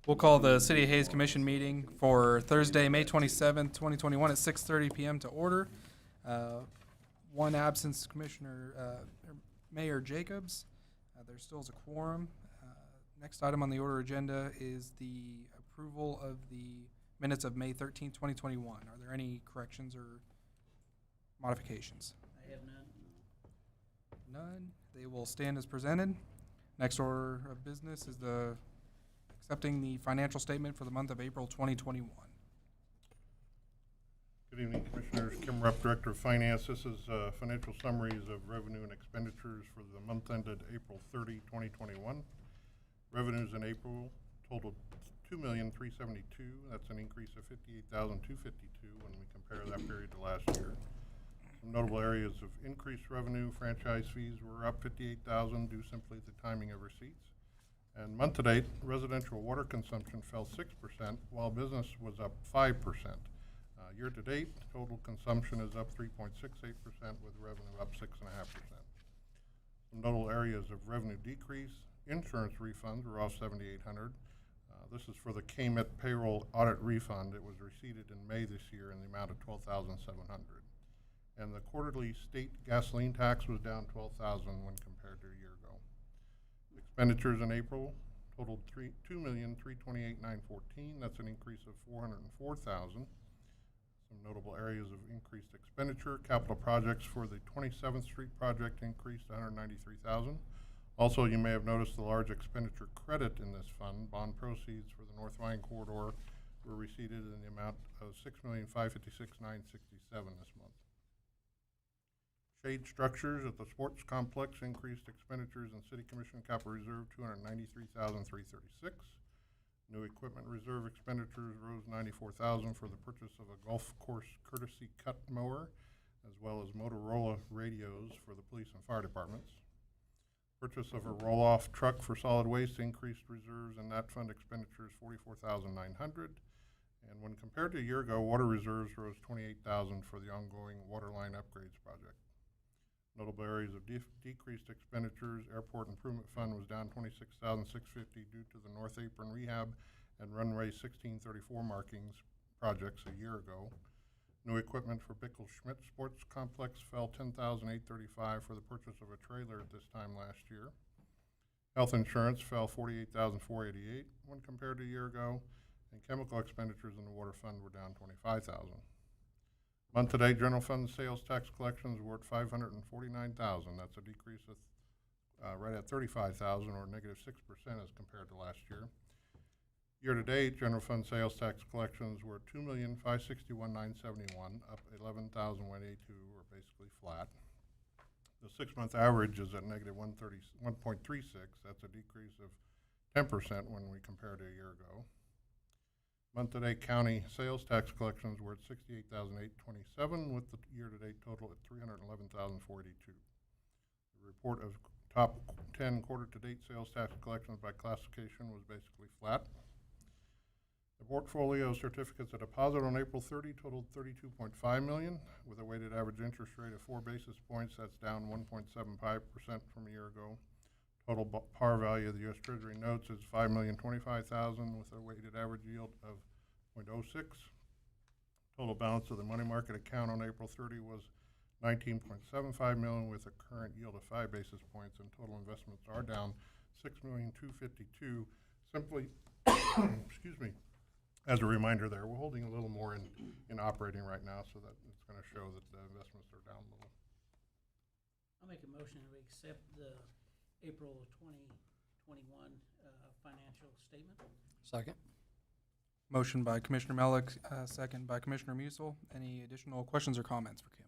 We'll call the City of Hayes Commission meeting for Thursday, May 27th, 2021 at 6:30 PM to order. One absence, Mayor Jacobs. There still is a quorum. Next item on the order agenda is the approval of the minutes of May 13th, 2021. Are there any corrections or modifications? I have none. None. They will stand as presented. Next order of business is accepting the financial statement for the month of April 2021. Good evening, Commissioners. Kim Rupp, Director of Finance. This is financial summaries of revenue and expenditures for the month ended April 30, 2021. Revenues in April totaled $2,372,000. That's an increase of $58,252 when we compare that period to last year. Some notable areas of increased revenue: franchise fees were up $58,000 due simply to the timing of receipts. And month to date, residential water consumption fell 6%, while business was up 5%. Year to date, total consumption is up 3.68%, with revenue up 6.5%. Some notable areas of revenue decrease: insurance refunds were off $7,800. This is for the KMIT payroll audit refund. It was received in May this year in the amount of $12,700. And the quarterly state gasoline tax was down $12,000 when compared to a year ago. Expenditures in April totaled $2,328,914. That's an increase of $404,000. Some notable areas of increased expenditure: capital projects for the 27th Street project increased $193,000. Also, you may have noticed the large expenditure credit in this fund. Bond proceeds for the North Vine corridor were received in the amount of $6,556,967 this month. Shade structures at the sports complex increased expenditures in City Commission capital reserve $293,336. New equipment reserve expenditures rose $94,000 for the purchase of a golf course courtesy cut mower, as well as Motorola radios for the police and fire departments. Purchase of a roll-off truck for solid waste increased reserves and that fund expenditures $44,900. And when compared to a year ago, water reserves rose $28,000 for the ongoing water line upgrades project. Notable areas of decreased expenditures: airport improvement fund was down $26,650 due to the North Apron rehab and runway 1634 markings projects a year ago. New equipment for Bickle Schmidt Sports Complex fell $10,835 for the purchase of a trailer at this time last year. Health insurance fell $48,488 when compared to a year ago, and chemical expenditures in the water fund were down $25,000. Month to date, general fund sales tax collections were at $549,000. That's a decrease of right at $35,000, or negative 6% as compared to last year. Year to date, general fund sales tax collections were at $2,561,971, up $11,182, or basically flat. The 6-month average is at negative 1.36. That's a decrease of 10% when we compare to a year ago. Month to date, county sales tax collections were at $68,827, with the year to date total at $311,482. The report of top 10 quarter to date sales tax collections by classification was basically flat. The portfolio of certificates of deposit on April 30 totaled $32.5 million, with a weighted average interest rate of 4 basis points. That's down 1.75% from a year ago. Total par value of the U.S. Treasury notes is $5,025,000, with a weighted average yield of 0.06. Total balance of the money market account on April 30 was $19.75 million, with a current yield of 5 basis points, and total investments are down $6,252,000. Simply, excuse me, as a reminder there, we're holding a little more in operating right now, so that it's going to show that the investments are down a little. I'll make a motion to accept the April 2021 financial statement. Second. Motion by Commissioner Melick, second by Commissioner Musil. Any additional questions or comments for Kim?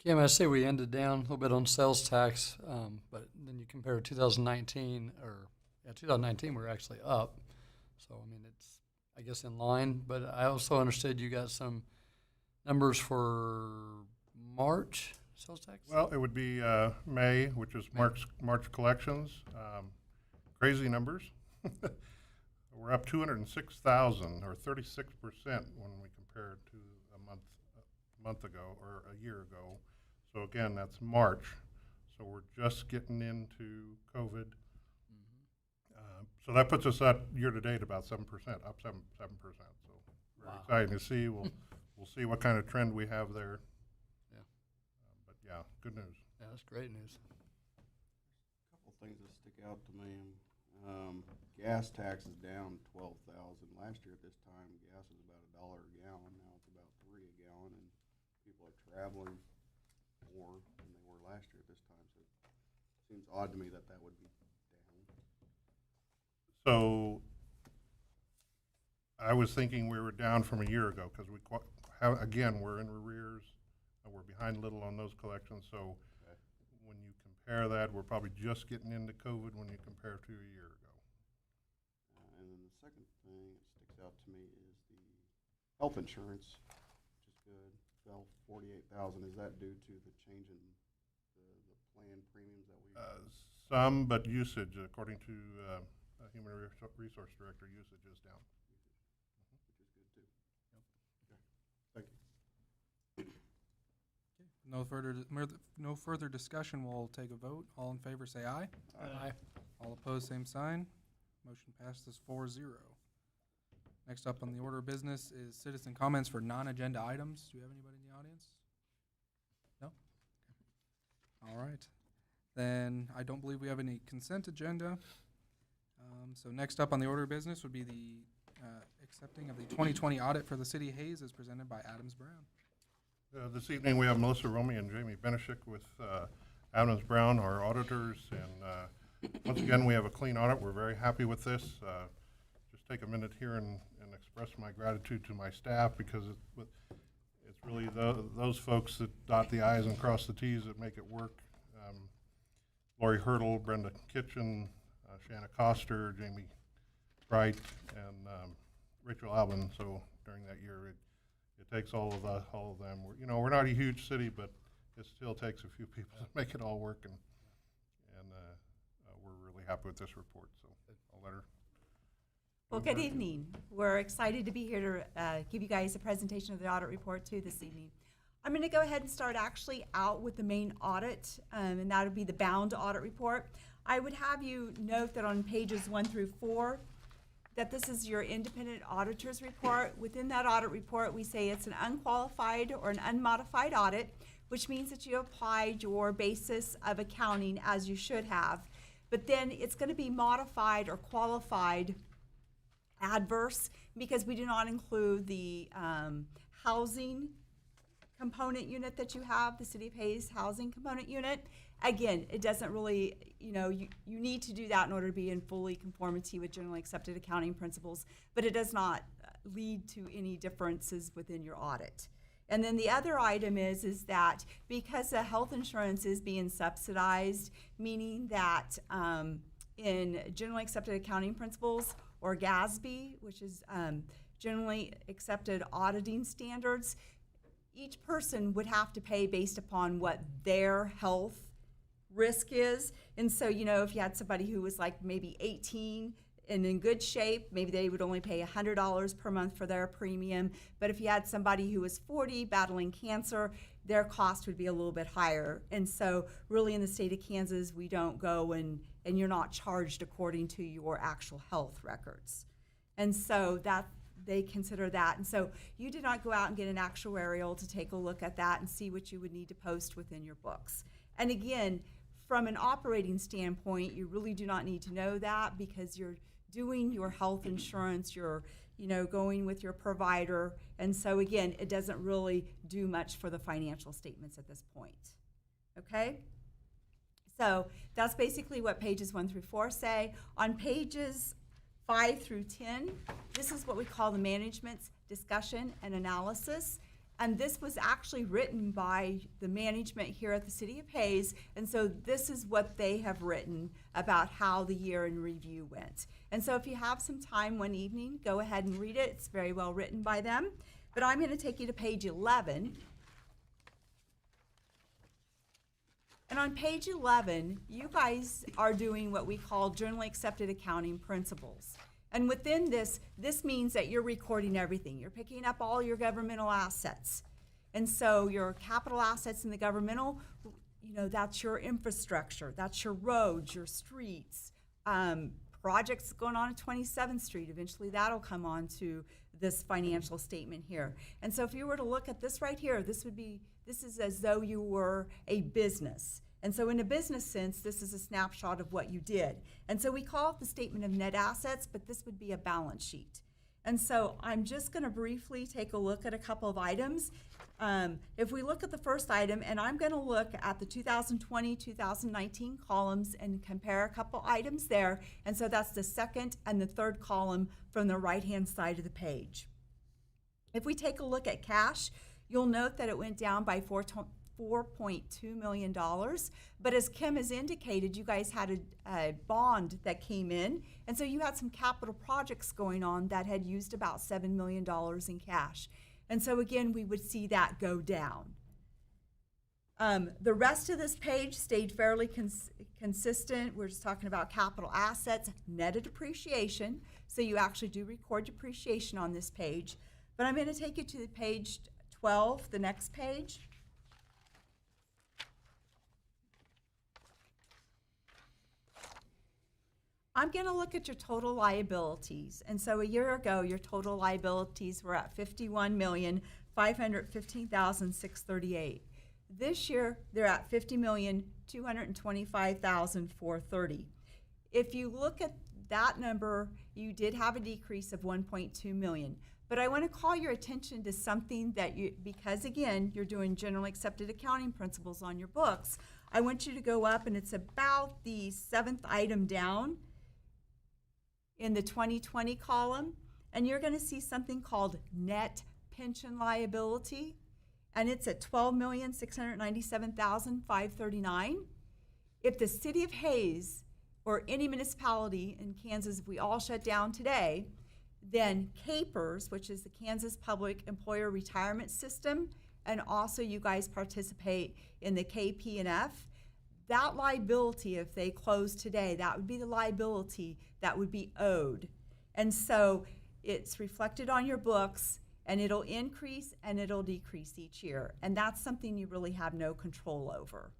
Kim, I say we ended down a little bit on sales tax, but then you compare 2019, 2019 we're actually up. So, I mean, it's, I guess, in line. But I also understood you got some numbers for March sales tax? Well, it would be May, which is March collections. Crazy numbers. We're up 206,000, or 36%, when we compare it to a month ago or a year ago. So again, that's March. So we're just getting into COVID. So that puts us at year-to-date about 7%, up 7%. So very Wow. exciting to see. We'll see what kind of trend we have there. Yeah. But yeah, good news. Yeah, that's great news. Couple things that stick out to me. Gas tax is down 12,000. Last year at this time, gas was about $1 a gallon. Now it's about $3 a gallon, and people are traveling more than they were last year at this time. So it seems odd to me that that would be down. So I was thinking we were down from a year ago because again, we're in arrears and we're behind a little on those collections. So Okay. when you compare that, we're probably just getting into COVID when you compare to a year ago. And then the second thing that sticks out to me is the health insurance, which is good. Fell 48,000. Is that due to the change in the plan premiums that we? Some, but usage, according to Human Resource Director, usage is down. Which is good too. Okay. Thank you. No further discussion. We'll take a vote. All in favor, say aye. Aye. All opposed, same sign. Motion passes 4-0. Next up on the order of business is citizen comments for non-agenda items. Do we have anybody in the audience? No? All right. Then I don't believe we have any consent agenda. So next up on the order of business would be the accepting of the 2020 audit for the city of Hayes as presented by Adams Brown. This evening, we have Melissa Romy and Jamie Benishik with Adams Brown, our auditors. And once again, we have a clean audit. We're very happy with this. Just take a minute here and express my gratitude to my staff because it's really those folks that dot the I's and cross the T's that make it work. Lori Hurdle, Brenda Kitchen, Shanna Coster, Jamie Bright, and Rachel Alvin. So during that year, it takes all of them. We're not a huge city, but it still takes a few people to make it all work, and we're really happy with this report. So I'll let her. Well, good evening. We're excited to be here to give you guys a presentation of the audit report too this evening. I'm going to go ahead and start actually out with the main audit, and that would be the bound audit report. I would have you note that on pages 1 through 4, that this is your independent auditor's report. Within that audit report, we say it's an unqualified or an unmodified audit, which means that you applied your basis of accounting as you should have. But then it's going to be modified or qualified adverse because we do not include the housing component unit that you have, the City of Hayes housing component unit. Again, it doesn't really, you need to do that in order to be in fully conformity with generally accepted accounting principles, but it does not lead to any differences within your audit. And then the other item is that because the health insurance is being subsidized, meaning that in generally accepted accounting principles, or GASB, which is generally accepted auditing standards, each person would have to pay based upon what their health risk is. And so, if you had somebody who was like maybe 18 and in good shape, maybe they would only pay $100 per month for their premium. But if you had somebody who was 40 battling cancer, their cost would be a little bit higher. And so really in the state of Kansas, we don't go and you're not charged according to your actual health records. And so that they consider that. And so you did not go out and get an actuarial to take a look at that and see what you would need to post within your books. And again, from an operating standpoint, you really do not need to know that because you're doing your health insurance, you're going with your provider. And so again, it doesn't really do much for the financial statements at this point. Okay? So that's basically what pages 1 through 4 say. On pages 5 through 10, this is what we call the management's discussion and analysis. And this was actually written by the management here at the City of Hayes. And so this is what they have written about how the year in review went. And so if you have some time one evening, go ahead and read it. It's very well written by them. But I'm going to take you to page 11. And on page 11, you guys are doing what we call generally accepted accounting principles. And within this means that you're recording everything. You're picking up all your governmental assets. And so your capital assets in the governmental, that's your infrastructure. That's your roads, your streets, projects going on at 27th Street. Eventually that'll come on to this financial statement here. And so if you were to look at this right here, this is as though you were a business. And so in a business sense, this is a snapshot of what you did. And so we call it the statement of net assets, but this would be a balance sheet. And so I'm just going to briefly take a look at a couple of items. If we look at the first item, and I'm going to look at the 2020, 2019 columns and compare a couple items there. And so that's the second and the third column from the right-hand side of the page. If we take a look at cash, you'll note that it went down by $4.2 million. But as Kim has indicated, you guys had a bond that came in. And so you had some capital projects going on that had used about $7 million in cash. And so again, we would see that go down. The rest of this page stayed fairly consistent. We're just talking about capital assets, net of depreciation. So you actually do record depreciation on this page. But I'm going to take you to page 12, the next page. I'm going to look at your total liabilities. And so a year ago, your total liabilities were at $50,515,638. This year, they're at $50,225,430. If you look at that number, you did have a decrease of $1.2 million. But I want to call your attention to something that because again, you're doing generally accepted accounting principles on your books, I want you to go up, and it's about the 7th item down in the 2020 column, and you're going to see something called net pension liability, and it's at $12,697,539. If the city of Hayes or any municipality in Kansas, if we all shut down today, then CAPERS, which is the Kansas Public Employer Retirement System, and also you guys participate in the KP&F, that liability, if they close today, that would be the liability that would be owed. And so it's reflected on your books, and it'll increase and it'll decrease each year. And that's something you really have no control over.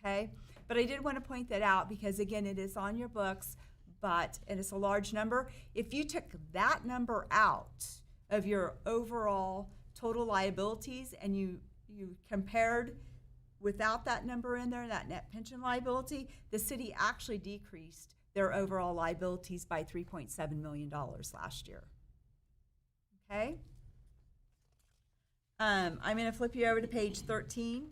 Okay? But I did want to point that out because, again, it is on your books, and it's a large number. If you took that number out of your overall total liabilities and you compared without that number in there, that net pension liability, the city actually decreased their overall liabilities by $3.7 million last year. Okay? I'm going to flip you over to page 13.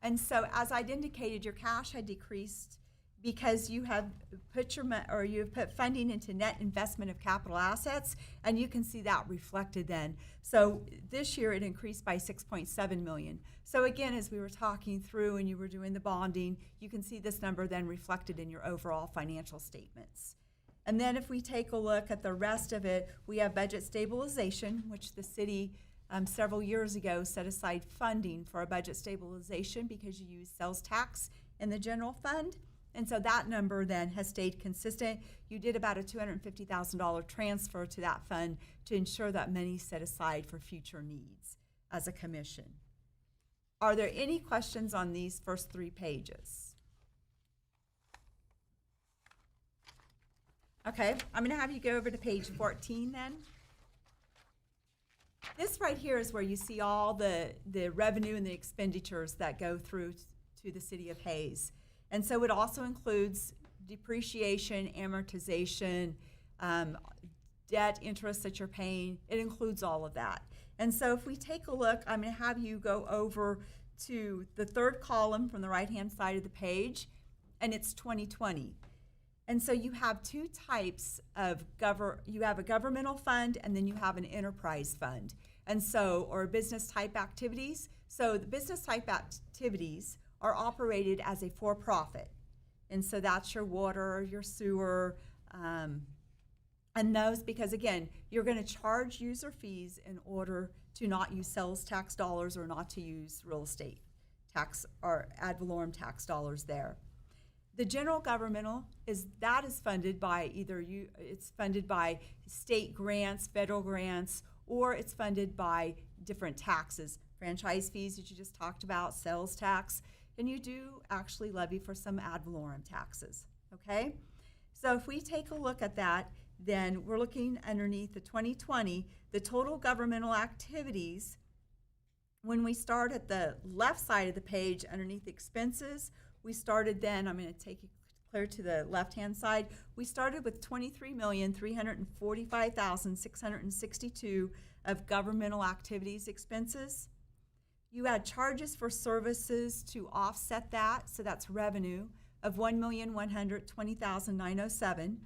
And so, as I'd indicated, your cash had decreased because you have put you've put funding into net investment of capital assets, and you can see that reflected then. So this year it increased by $6.7 million. So again, as we were talking through and you were doing the bonding, you can see this number then reflected in your overall financial statements. And then if we take a look at the rest of it, we have budget stabilization, which the city several years ago set aside funding for a budget stabilization because you use sales tax in the general fund. And so that number then has stayed consistent. You did about a $250,000 transfer to that fund to ensure that money is set aside for future needs as a commission. Are there any questions on these first 3 pages? Okay, I'm going to have you go over to page 14 then. This right here is where you see all the revenue and the expenditures that go through to the city of Hayes. And so it also includes depreciation, amortization, debt interest that you're paying. It includes all of that. And so if we take a look, I'm going to have you go over to the 3rd column from the right-hand side of the page, and it's 2020. And so you have 2 types of you have a governmental fund, and then you have an enterprise fund. And so, or business type activities. So the business type activities are operated as a for-profit. And so that's your water, your sewer, and those, because again, you're going to charge user fees in order to not use sales tax dollars or not to use real estate tax or ad valorem tax dollars there. The general governmental is funded by it's funded by state grants, federal grants, or it's funded by different taxes, franchise fees that you just talked about, sales tax. and you do actually levy for some ad valorem taxes, okay? So if we take a look at that, then we're looking underneath the 2020, the total governmental activities. When we start at the left side of the page underneath expenses, we started then, I'm going to take you clear to the left-hand side, we started with $23,345,662 of governmental activities expenses. You had charges for services to offset that, so that's revenue, of $1,120,907.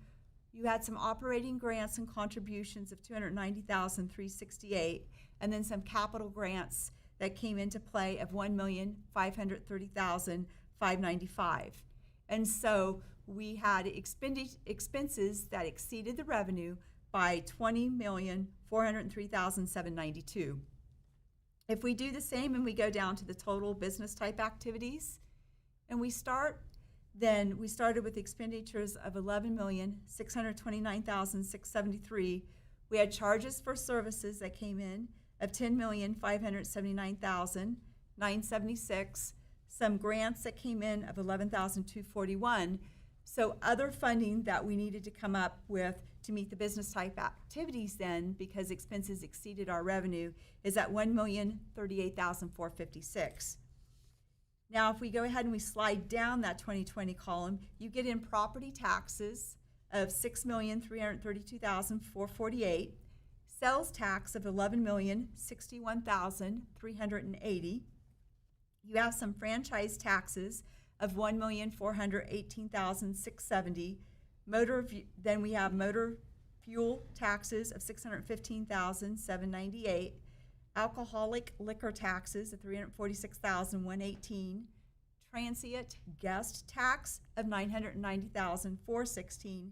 You had some operating grants and contributions of $290,368, and then some capital grants that came into play of $1,530,595. And so we had expenses that exceeded the revenue by $20,403,792. If we do the same and we go down to the total business type activities, and we started with expenditures of $11,629,673. We had charges for services that came in of $10,579,976. Some grants that came in of $11,241. So other funding that we needed to come up with to meet the business type activities then, because expenses exceeded our revenue, is at $1,038,456. Now, if we go ahead and we slide down that 2020 column, you get in property taxes of $6,332,448, sales tax of $11,061,380. You have some franchise taxes of $1,418,670. Then we have motor fuel taxes of $615,798. Alcoholic liquor taxes of $346,118, transient guest tax of $990,416,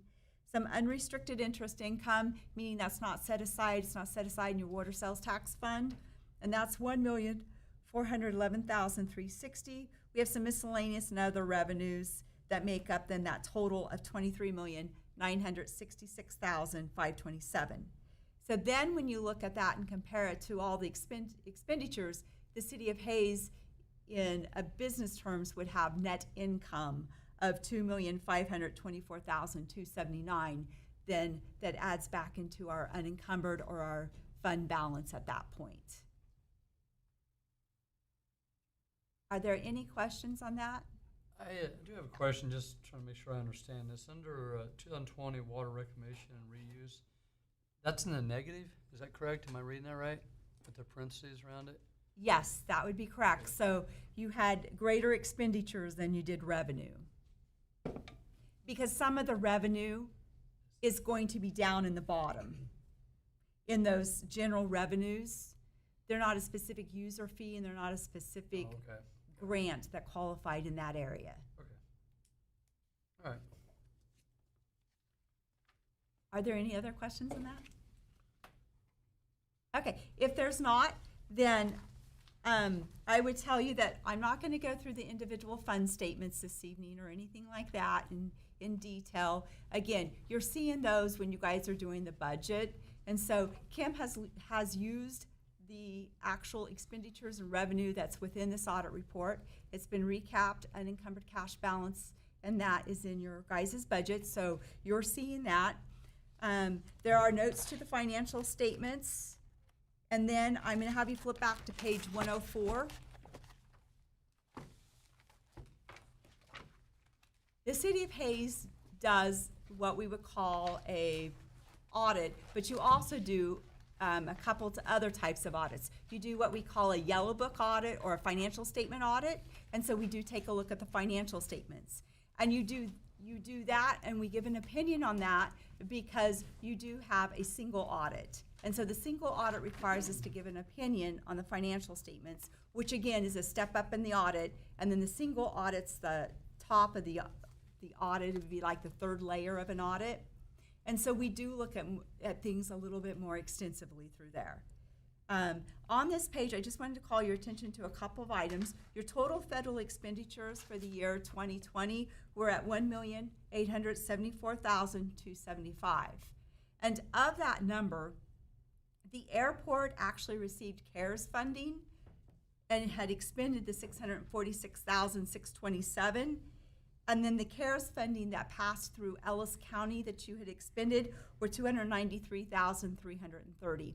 some unrestricted interest income, meaning that's not set aside, it's not set aside in your water sales tax fund, and that's $1,411,360. We have some miscellaneous and other revenues that make up then that total of $23,966,527. So then when you look at that and compare it to all the expenditures, the city of Hayes in business terms would have net income of $2,524,279. Then that adds back into our unencumbered or our fund balance at that point. Are there any questions on that? I do have a question, just trying to make sure I understand this. Under 2020 water reclamation and reuse, that's in the negative, is that correct? Am I reading that right? With the parentheses around it? Yes, that would be correct. So you had greater expenditures than you did revenue. Because some of the revenue is going to be down in the bottom. In those general revenues, they're not a specific user fee and they're not a specific grant that qualified in that area. Okay. All right. Are there any other questions on that? Okay, if there's not, then I would tell you that I'm not going to go through the individual fund statements this evening or anything like that in detail. Again, you're seeing those when you guys are doing the budget. And so Kim has used the actual expenditures and revenue that's within this audit report. It's been recapped, unencumbered cash balance, and that is in your guys' budget. So you're seeing that. There are notes to the financial statements. And then I'm going to have you flip back to page 104. The city of Hayes does what we would call a audit, but you also do a couple of other types of audits. You do what we call a yellow book audit or a financial statement audit, and so we do take a look at the financial statements. And you do that, and we give an opinion on that because you do have a single audit. And so the single audit requires us to give an opinion on the financial statements, which again is a step up in the audit, and then the single audit's the top of the audit. It would be like the third layer of an audit. And so we do look at things a little bit more extensively through there. On this page, I just wanted to call your attention to a couple of items. Your total federal expenditures for the year 2020 were at $1,874,275. And of that number, the airport actually received CARES funding, and had expended the $646,627. And then the CARES funding that passed through Ellis County that you had expended were $293,330.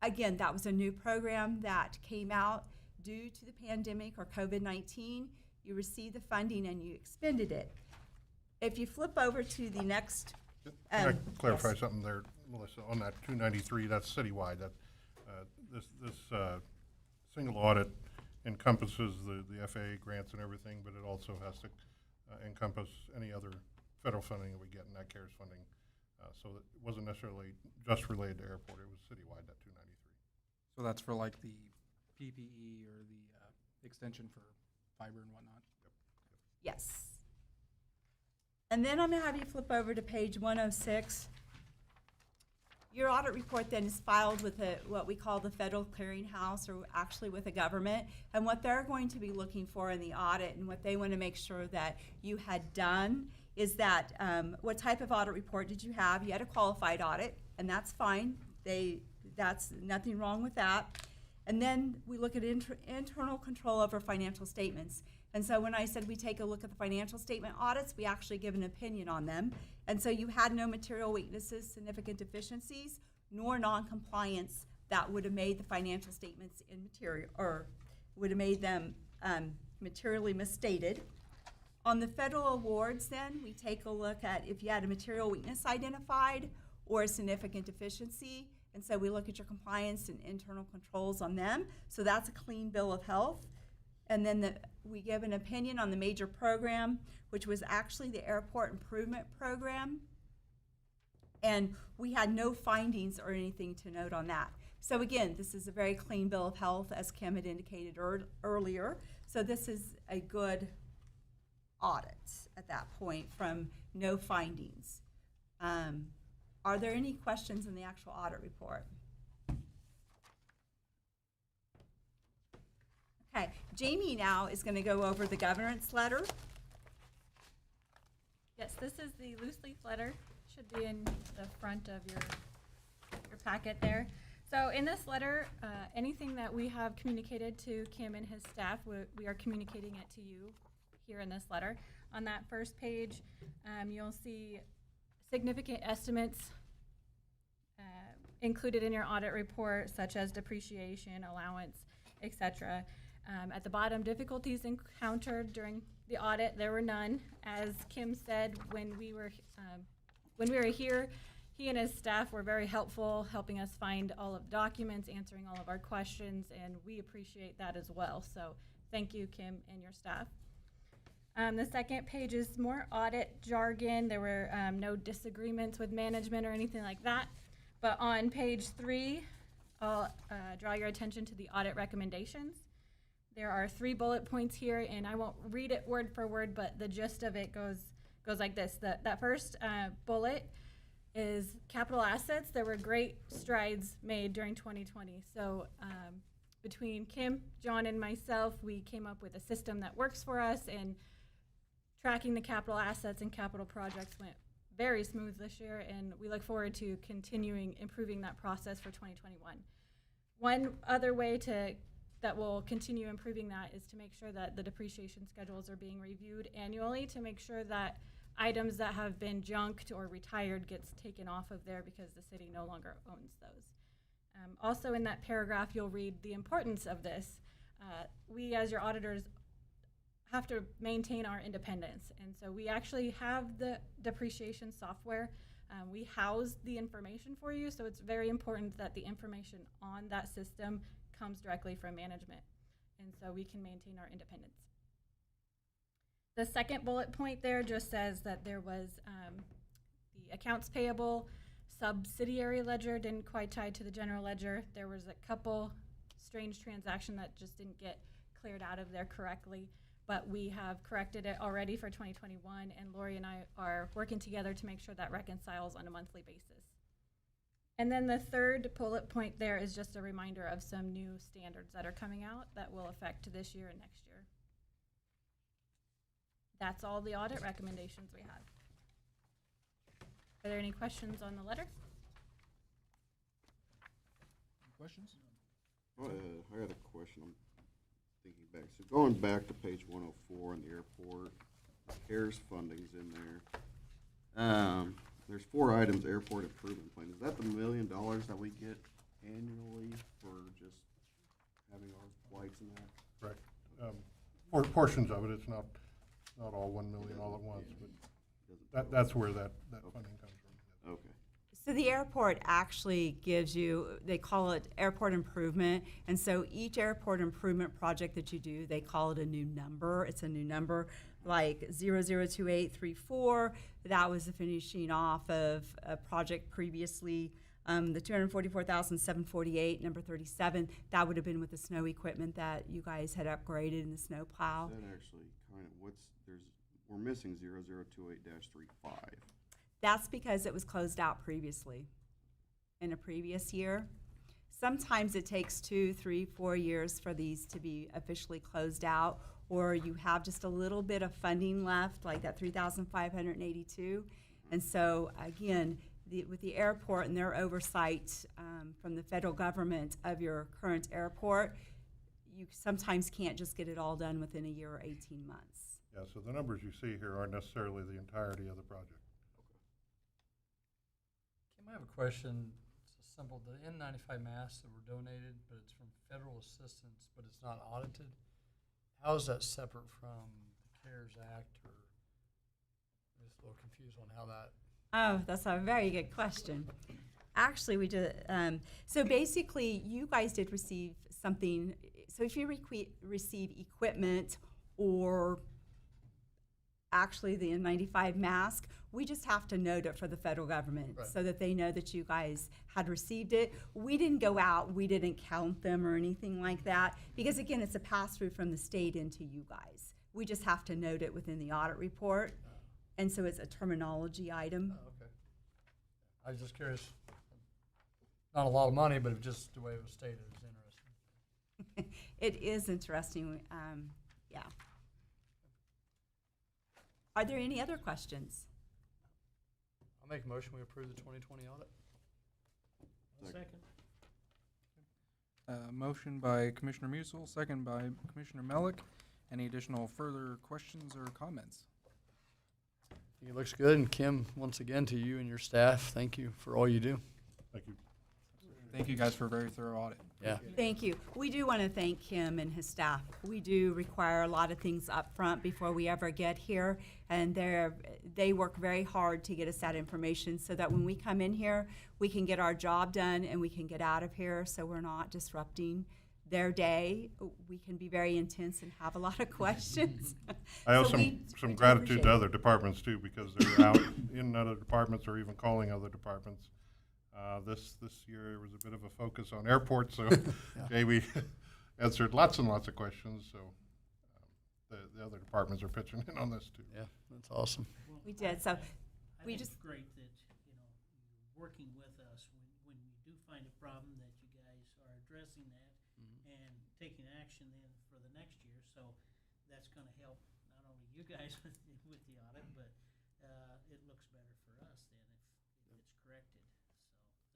Again, that was a new program that came out due to the pandemic or COVID-19. You received the funding and you expended it. If you flip over to the next, Can I clarify yes. something there, Melissa, on that 293, that's citywide, that, this single audit encompasses the FAA grants and everything, but it also has to encompass any other federal funding that we get in that CARES funding. So it wasn't necessarily just related to airport, it was citywide, that 293. So that's for like the PPE or the extension for fiber and whatnot. yes. And then I'm gonna have you flip over to page 106. Your audit report then is filed with what we call the Federal Clearinghouse, or actually with the government. And what they're going to be looking for in the audit and what they want to make sure that you had done is that what type of audit report did you have? You had a qualified audit, and that's fine. That's nothing wrong with that. And then we look at internal control over financial statements. And so when I said we take a look at the financial statement audits, we actually give an opinion on them. And so you had no material weaknesses, significant deficiencies, nor non-compliance that would have made the financial statements immaterial, or would have made them materially misstated. On the federal awards then, we take a look at if you had a material weakness identified or a significant deficiency. And so we look at your compliance and internal controls on them. So that's a clean bill of health. And then we give an opinion on the major program, which was actually the airport improvement program. And we had no findings or anything to note on that. So again, this is a very clean bill of health, as Kim had indicated earlier. So this is a good audit at that point from no findings. Are there any questions in the actual audit report? Okay, Jamie now is going to go over the governance letter. Yes, this is the loose leaf letter. Should be in the front of your packet there. So in this letter, anything that we have communicated to Kim and his staff, we are communicating it to you here in this letter. On that first page, you'll see significant estimates included in your audit report, such as depreciation, allowance, etc. At the bottom, difficulties encountered during the audit, there were none. As Kim said, when we were here, he and his staff were very helpful, helping us find all of the documents, answering all of our questions, and we appreciate that as well. So thank you, Kim and your staff. The second page is more audit jargon. There were no disagreements with management or anything like that. But on page 3, I'll draw your attention to the audit recommendations. There are 3 bullet points here, and I won't read it word for word, but the gist of it goes like this. That first bullet is capital assets. There were great strides made during 2020. So between Kim, John, and myself, we came up with a system that works for us, and tracking the capital assets and capital projects went very smooth this year, and we look forward to continuing improving that process for 2021. One other way that will continue improving that is to make sure that the depreciation schedules are being reviewed annually to make sure that items that have been junked or retired gets taken off of there because the city no longer owns those. Also in that paragraph, you'll read the importance of this. We as your auditors have to maintain our independence. And so we actually have the depreciation software. We house the information for you, so it's very important that the information on that system comes directly from management. And so we can maintain our independence. The second bullet point there just says that there was the accounts payable subsidiary ledger didn't quite tie to the general ledger. There was a couple strange transactions that just didn't get cleared out of there correctly. But we have corrected it already for 2021, and Lori and I are working together to make sure that reconciles on a monthly basis. And then the third bullet point there is just a reminder of some new standards that are coming out that will affect this year and next year. That's all the audit recommendations we have. Are there any questions on the letter? Questions? I had a question. thinking back, so going back to page 104 in the airport, CARES funding's in there. There's 4 items, airport improvement plan. Is that the $1 million that we get annually for just having our flights and that? Correct. Portions of it, it's not all 1 million all at once, but that's where that funding comes from. Okay. So the airport actually gives you, they call it airport improvement, and so each airport improvement project that you do, they call it a new number. It's a new number, like 002834, that was the finishing off of a project previously. The 244,748, number 37, that would have been with the snow equipment that you guys had upgraded in the snow plow. That actually kind of, we're missing 0028-35. That's because it was closed out previously, in a previous year. Sometimes it takes 2, 3, 4 years for these to be officially closed out, or you have just a little bit of funding left, like that 3,582. And so, again, with the airport and their oversight from the federal government of your current airport, you sometimes can't just get it all done within a year or 18 months. Yeah, so the numbers you see here aren't necessarily the entirety of the project. Kim, I have a question. It's simple. The N95 masks that were donated, but it's from federal assistance, but it's not audited. How is that separate from the CARES Act? Or I'm just a little confused on how that. Oh, that's a very good question. Actually, we did, so basically, you guys did receive something. So if you receive equipment or actually the N95 mask, we just have to note it for the federal government so that they know that you guys had received it. We didn't go out, we didn't count them or anything like that, because again, it's a pass-through from the state into you guys. We just have to note it within the audit report, and so it's a terminology item. Oh, okay. I was just curious. Not a lot of money, but just the way it was stated is interesting. It is interesting, yeah. Are there any other questions? I'll make a motion we approve the 2020 audit. Second. Motion by Commissioner Musil, second by Commissioner Melick. Any additional further questions or comments? I think it looks good, and Kim, once again, to you and your staff, thank you for all you do. Thank you. Thank you guys for a very thorough audit. Yeah. Thank you. We do want to thank him and his staff. We do require a lot of things up front before we ever get here, and they work very hard to get us that information so that when we come in here, we can get our job done and we can get out of here so we're not disrupting their day. We can be very intense and have a lot of questions. I owe So we some do gratitude appreciate to it. other departments too, because they're out in other departments or even calling other departments. This year was a bit of a focus on airports, so Jamie answered lots and lots of questions. So the other departments are pitching in on this too. Yeah, that's awesome. We did. So I we think just it's great that, you're working with us when you do find a problem, that you guys are addressing that and taking action then for the next year. So that's gonna help not only you guys with the audit, but it looks better for us then if it's corrected. So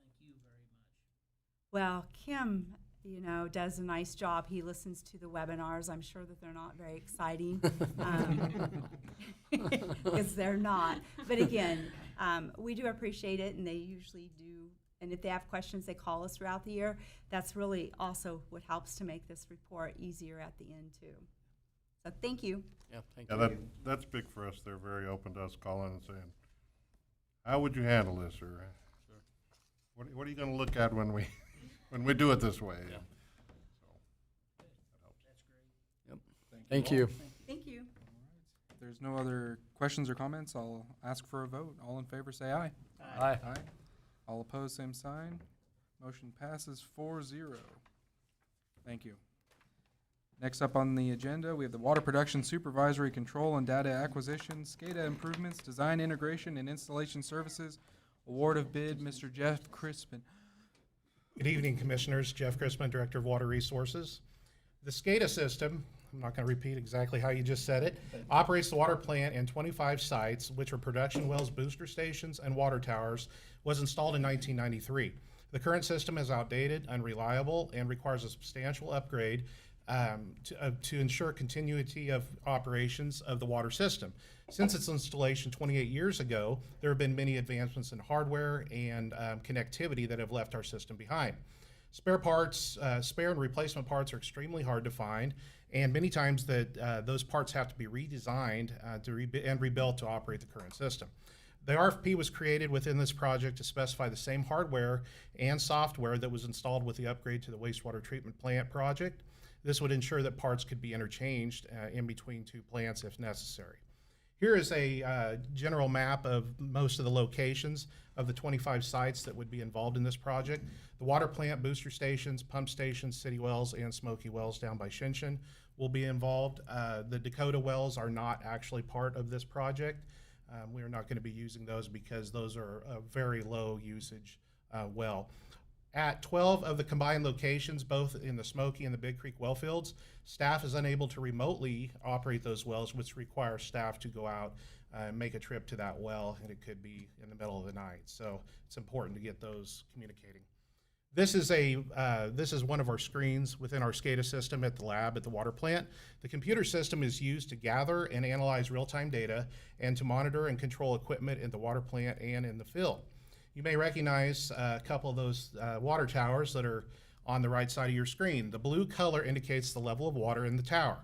thank you very much. Well, Kim, does a nice job. He listens to the webinars. I'm sure that they're not very exciting, because they're not. But again, we do appreciate it, and they usually do. And if they have questions, they call us throughout the year. That's really also what helps to make this report easier at the end, too. So thank you. Yeah, thank Yeah, you. that's big for us. They're very open to us calling and saying, "How would you handle this?" or "What are you going to look at when we do it this way?" Yeah. That's great. Yep. Thank you. Thank you. If there's no other questions or comments, I'll ask for a vote. All in favor, say aye. Aye. Aye. All opposed, same sign. Motion passes 4-0. Thank you. Next up on the agenda, we have the Water Production Supervisory Control and Data Acquisition, SCADA Improvements, Design Integration and Installation Services, Award of Bid, Mr. Jeff Crispin. Good evening, Commissioners. Jeff Crispin, Director of Water Resources. The SCADA system, I'm not going to repeat exactly how you just said it, operates the water plant in 25 sites, which are production wells, booster stations, and water towers, was installed in 1993. The current system is outdated, unreliable, and requires a substantial upgrade to ensure continuity of operations of the water system. Since its installation 28 years ago, there have been many advancements in hardware and connectivity that have left our system behind. Spare and replacement parts are extremely hard to find, and many times those parts have to be redesigned and rebuilt to operate the current system. The RFP was created within this project to specify the same hardware and software that was installed with the upgrade to the wastewater treatment plant project. This would ensure that parts could be interchanged in between two plants if necessary. Here is a general map of most of the locations of the 25 sites that would be involved in this project. The water plant, booster stations, pump stations, city wells, and Smoky wells down by Shinshin will be involved. The Dakota wells are not actually part of this project. We are not going to be using those because those are a very low usage well. At 12 of the combined locations, both in the Smoky and the Big Creek well fields, staff is unable to remotely operate those wells, which requires staff to go out and make a trip to that well, and it could be in the middle of the night. So it's important to get those communicating. This is one of our screens within our SCADA system at the lab at the water plant. The computer system is used to gather and analyze real-time data and to monitor and control equipment in the water plant and in the field. You may recognize a couple of those water towers that are on the right side of your screen. The blue color indicates the level of water in the tower.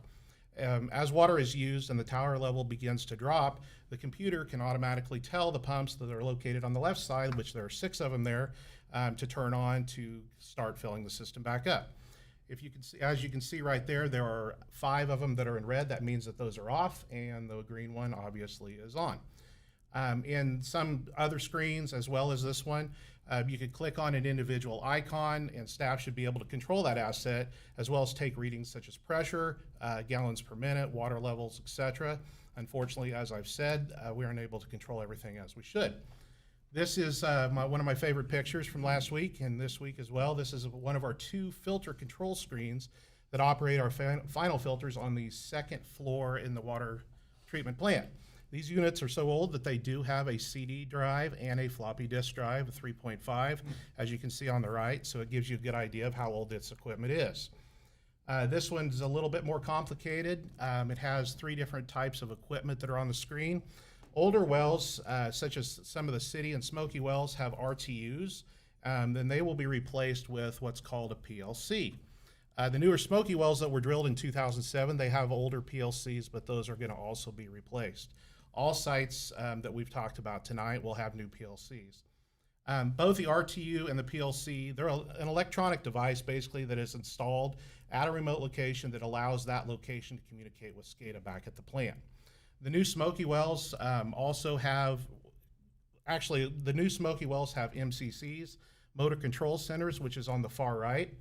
As water is used and the tower level begins to drop, the computer can automatically tell the pumps that are located on the left side, which there are 6 of them there, to turn on to start filling the system back up. If you can see, as you can see right there, there are 5 of them that are in red. That means that those are off, and the green one obviously is on. In some other screens, as well as this one, you could click on an individual icon, and staff should be able to control that asset, as well as take readings such as pressure, gallons per minute, water levels, etc. Unfortunately, as I've said, we aren't able to control everything as we should. This is one of my favorite pictures from last week and this week as well. This is one of our 2 filter control screens that operate our final filters on the 2nd floor in the water treatment plant. These units are so old that they do have a CD drive and a floppy disk drive, a 3.5, as you can see on the right, so it gives you a good idea of how old this equipment is. This one's a little bit more complicated. It has 3 different types of equipment that are on the screen. Older wells, such as some of the city and Smoky wells, have RTUs. Then they will be replaced with what's called a PLC. The newer Smoky wells that were drilled in 2007, they have older PLCs, but those are going to also be replaced. All sites that we've talked about tonight will have new PLCs. Both the RTU and the PLC, they're an electronic device basically that is installed at a remote location that allows that location to communicate with SCADA back at the plant. The new Smoky wells also have, actually the new Smoky wells have MCCs, motor control centers, which is on the far right.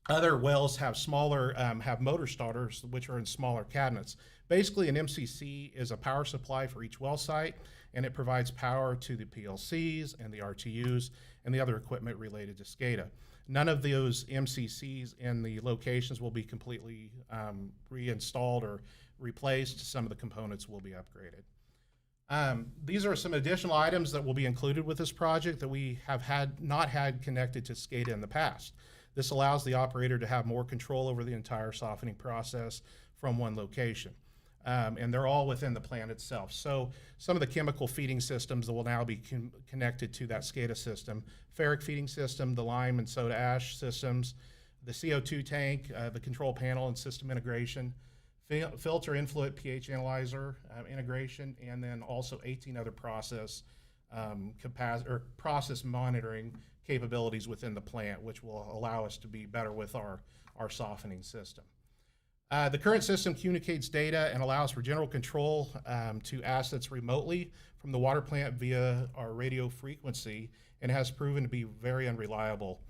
Other wells have smaller, have motor starters, which are in smaller cabinets. Basically, an MCC is a power supply for each well site, and it provides power to the PLCs and the RTUs and the other equipment related to SCADA. None of those MCCs in the locations will be completely reinstalled or replaced. Some of the components will be upgraded. These are some additional items that will be included with this project that we have not had connected to SCADA in the past. This allows the operator to have more control over the entire softening process from one location. And they're all within the plant itself. So some of the chemical feeding systems that will now be connected to that SCADA system, ferric feeding system, the lime and soda ash systems, the CO2 tank, the control panel and system integration, filter influent pH analyzer integration, and then also 18 other process monitoring capabilities within the plant, which will allow us to be better with our softening system. The current system communicates data and allows for general control to assets remotely from the water plant via our radio frequency, and has proven to be very unreliable.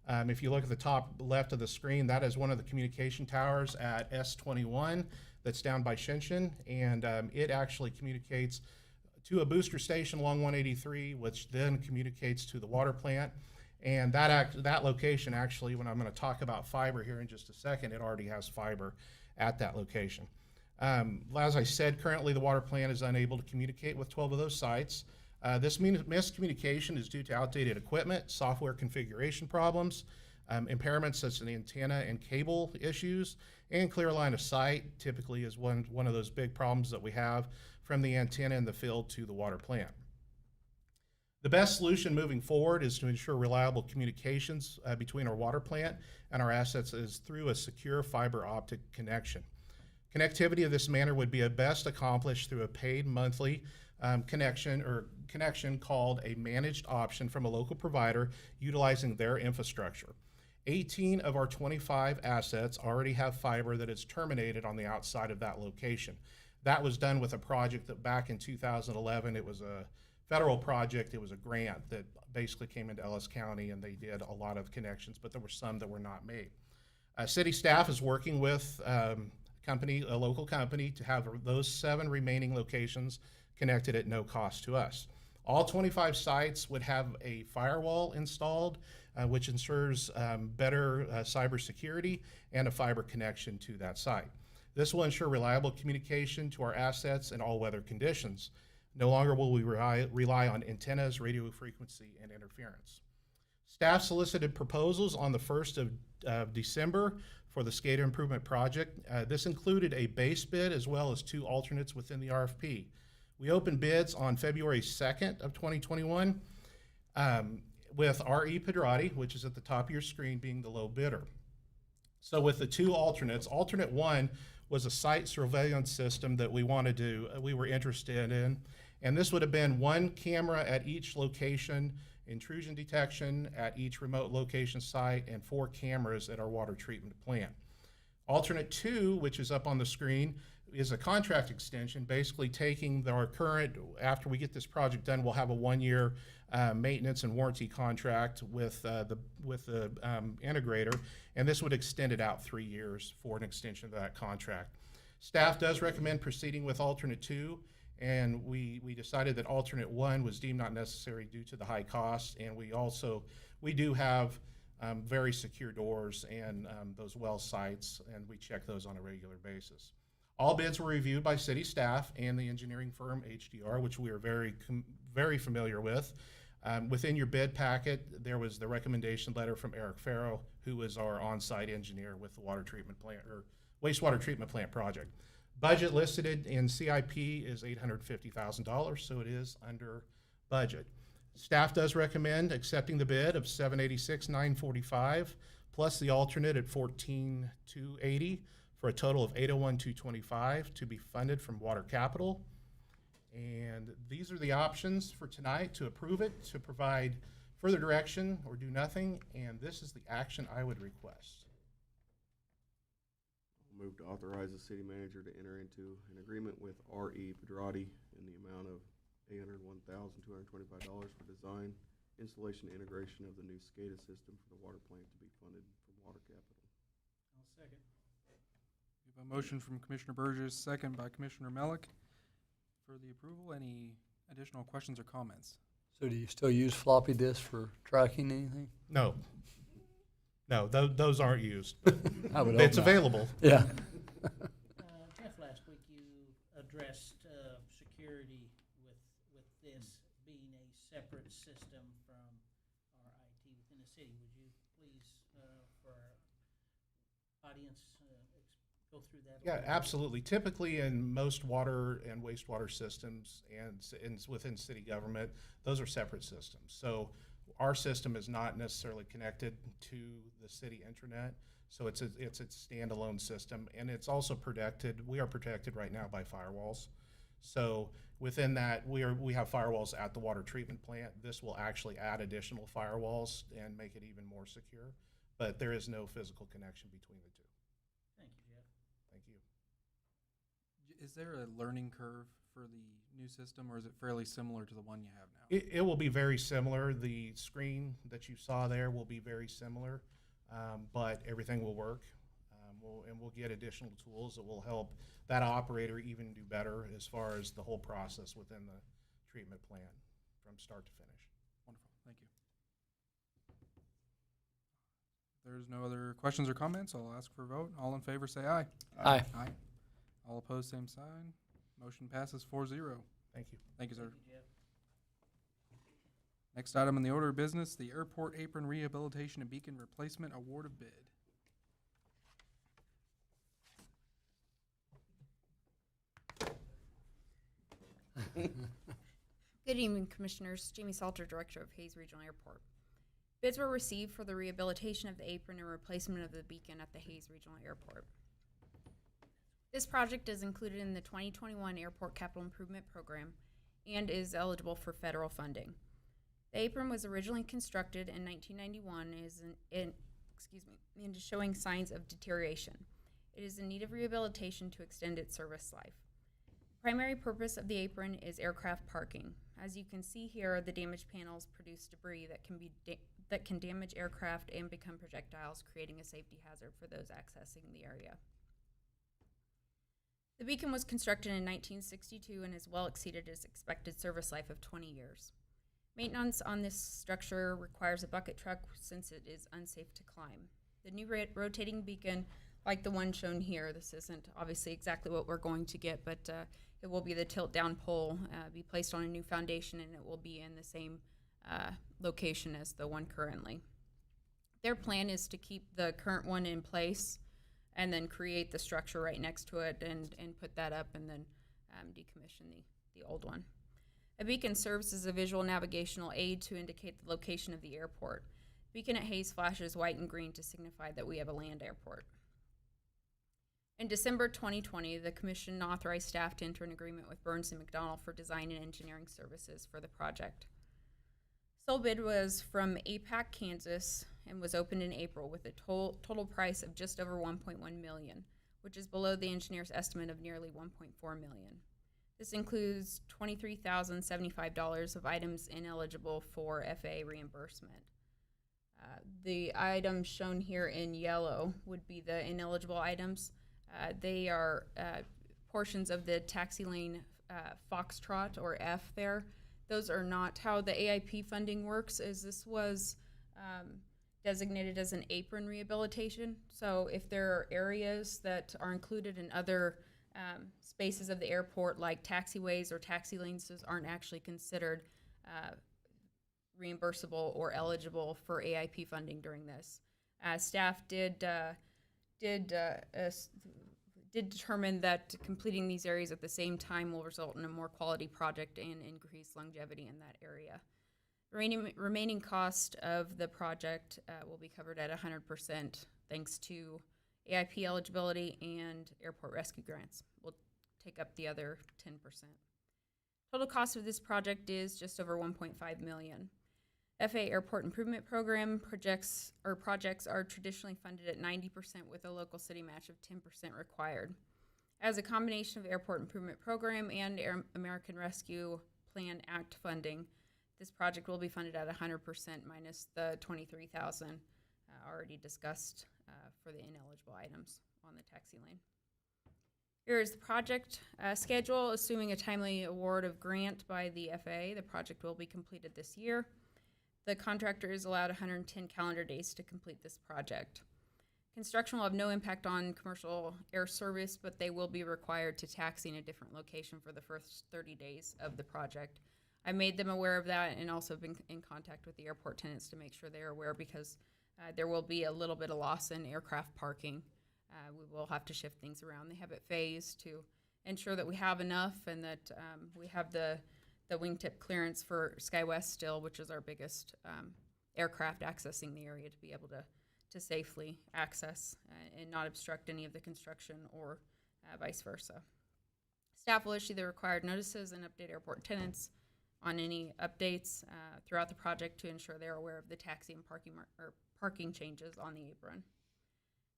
If you look at the top left of the screen, that is one of the communication towers at S21 that's down by Shinshin, and it actually communicates to a booster station along 183, which then communicates to the water plant. And that location actually, when I'm going to talk about fiber here in just a second, it already has fiber at that location. As I said, currently the water plant is unable to communicate with 12 of those sites. This miscommunication is due to outdated equipment, software configuration problems, Impairments such as the antenna and cable issues, and clear line of sight typically is one of those big problems that we have from the antenna in the field to the water plant. The best solution moving forward is to ensure reliable communications between our water plant and our assets is through a secure fiber optic connection. Connectivity of this manner would be best accomplished through a paid monthly connection called a managed option from a local provider utilizing their infrastructure. 18 of our 25 assets already have fiber that is terminated on the outside of that location. That was done with a project that back in 2011, it was a federal project. It was a grant that basically came into Ellis County, and they did a lot of connections, but there were some that were not made. City staff is working with a local company, to have those 7 remaining locations connected at no cost to us. All 25 sites would have a firewall installed, which ensures better cybersecurity and a fiber connection to that site. This will ensure reliable communication to our assets in all weather conditions. No longer will we rely on antennas, radio frequency, and interference. Staff solicited proposals on the 1st of December for the SCADA improvement project. This included a base bid as well as 2 alternates within the RFP. We opened bids on February 2nd of 2021 with R.E. Pedrati, which is at the top of your screen, being the low bidder. So with the 2 alternates, alternate 1 was a site surveillance system that we were interested in. And this would have been 1 camera at each location, intrusion detection at each remote location site, and 4 cameras at our water treatment plant. Alternate 2, which is up on the screen, is a contract extension, basically taking our current, after we get this project done, we'll have a 1-year maintenance and warranty contract with the integrator, and this would extend it out 3 years for an extension of that contract. Staff does recommend proceeding with alternate 2, and we decided that alternate 1 was deemed not necessary due to the high cost, and we do have very secure doors and those well sites, and we check those on a regular basis. All bids were reviewed by city staff and the engineering firm HDR, which we are very familiar with. Within your bid packet, there was the recommendation letter from Eric Farrow, who is our on-site engineer with the water treatment plant or wastewater treatment plant project. Budget listed in CIP is $850,000, so it is under budget. Staff does recommend accepting the bid of $786,945 plus the alternate at $14,280 for a total of $801,225 to be funded from water capital. And these are the options for tonight to approve it, to provide further direction, or do nothing. And this is the action I would request. I'll move to authorize the city manager to enter into an agreement with R.E. Pedrati in the amount of $801,225 for design, installation, and integration of the new SCADA system for the water plant to be funded from water capital. I'll second. We have a motion from Commissioner Burgess, second by Commissioner Melick for the approval. Any additional questions or comments? So do you still use floppy disks for tracking anything? No, those aren't used. I would hope It's not. available. Yeah. Jeff, last week you addressed security with this being a separate system from our IT within the city. Would you please, for our audience, go through that? Yeah, absolutely. Typically, in most water and wastewater systems and within city government, those are separate systems. So our system is not necessarily connected to the city intranet. So it's a standalone system, and it's also protected. We are protected right now by firewalls. So within that, we have firewalls at the water treatment plant. This will actually add additional firewalls and make it even more secure. But there is no physical connection between the two. Thank you, Jeff. Thank you. Is there a learning curve for the new system, or is it fairly similar to the one you have now? It will be very similar. The screen that you saw there will be very similar, but everything will work. We'll get additional tools that will help that operator even do better as far as the whole process within the treatment plant from start to finish. Wonderful, thank you. If there's no other questions or comments, I'll ask for a vote. All in favor, say aye. Aye. Aye. All opposed, same sign. Motion passes 4-0. Thank you. Thank you, sir. Thank you, Jeff. Next item on the order of business, the Airport Apron Rehabilitation and Beacon Replacement Award of Bid. Good evening, Commissioners. Jamie Salter, Director of Hayes Regional Airport. Bids were received for the rehabilitation of the apron and replacement of the beacon at the Hayes Regional Airport. This project is included in the 2021 Airport Capital Improvement Program and is eligible for federal funding. The apron was originally constructed in 1991 and is showing signs of deterioration. It is in need of rehabilitation to extend its service life. Primary purpose of the apron is aircraft parking. As you can see here, the damaged panels produce debris that can damage aircraft and become projectiles, creating a safety hazard for those accessing the area. The beacon was constructed in 1962 and has well exceeded its expected service life of 20 years. Maintenance on this structure requires a bucket truck since it is unsafe to climb. The new rotating beacon, like the one shown here, this isn't obviously exactly what we're going to get, but it will be the tilt-down pole, be placed on a new foundation, and it will be in the same location as the one currently. Their plan is to keep the current one in place and then create the structure right next to it and put that up and then decommission the old one. A beacon serves as a visual navigational aid to indicate the location of the airport. Beacon at Hayes flashes white and green to signify that we have a land airport. In December 2020, the Commission authorized staff to enter an agreement with Burns & McDonnell for design and engineering services for the project. Sole bid was from APAC, Kansas, and was opened in April with a total price of just over $1.1 million, which is below the engineer's estimate of nearly $1.4 million. This includes $23,075 of items ineligible for FAA reimbursement. The items shown here in yellow would be the ineligible items. They are portions of the taxi lane Foxtrot or F there. Those are not how the AIP funding works, as this was designated as an apron rehabilitation. So if there are areas that are included in other spaces of the airport, like taxiways or taxi lanes, those aren't actually considered reimbursable or eligible for AIP funding during this. Staff did determine that completing these areas at the same time will result in a more quality project and increase longevity in that area. Remaining cost of the project will be covered at 100% thanks to AIP eligibility and airport rescue grants. We'll take up the other 10%. Total cost of this project is just over $1.5 million. FAA Airport Improvement Program projects are traditionally funded at 90% with a local city match of 10% required. As a combination of Airport Improvement Program and American Rescue Plan Act funding, this project will be funded at 100% minus the $23,000 already discussed for the ineligible items on the taxi lane. Here is the project schedule. Assuming a timely award of grant by the FAA, the project will be completed this year. The contractor is allowed 110 calendar days to complete this project. Construction will have no impact on commercial air service, but they will be required to taxi in a different location for the first 30 days of the project. I made them aware of that and also been in contact with the airport tenants to make sure they're aware, because there will be a little bit of loss in aircraft parking. We will have to shift things around. They have it phased to ensure that we have enough and that we have the wingtip clearance for SkyWest still, which is our biggest aircraft accessing the area, to be able to safely access and not obstruct any of the construction or vice versa. Staff will issue the required notices and update airport tenants on any updates throughout the project to ensure they're aware of the taxi and parking changes on the apron.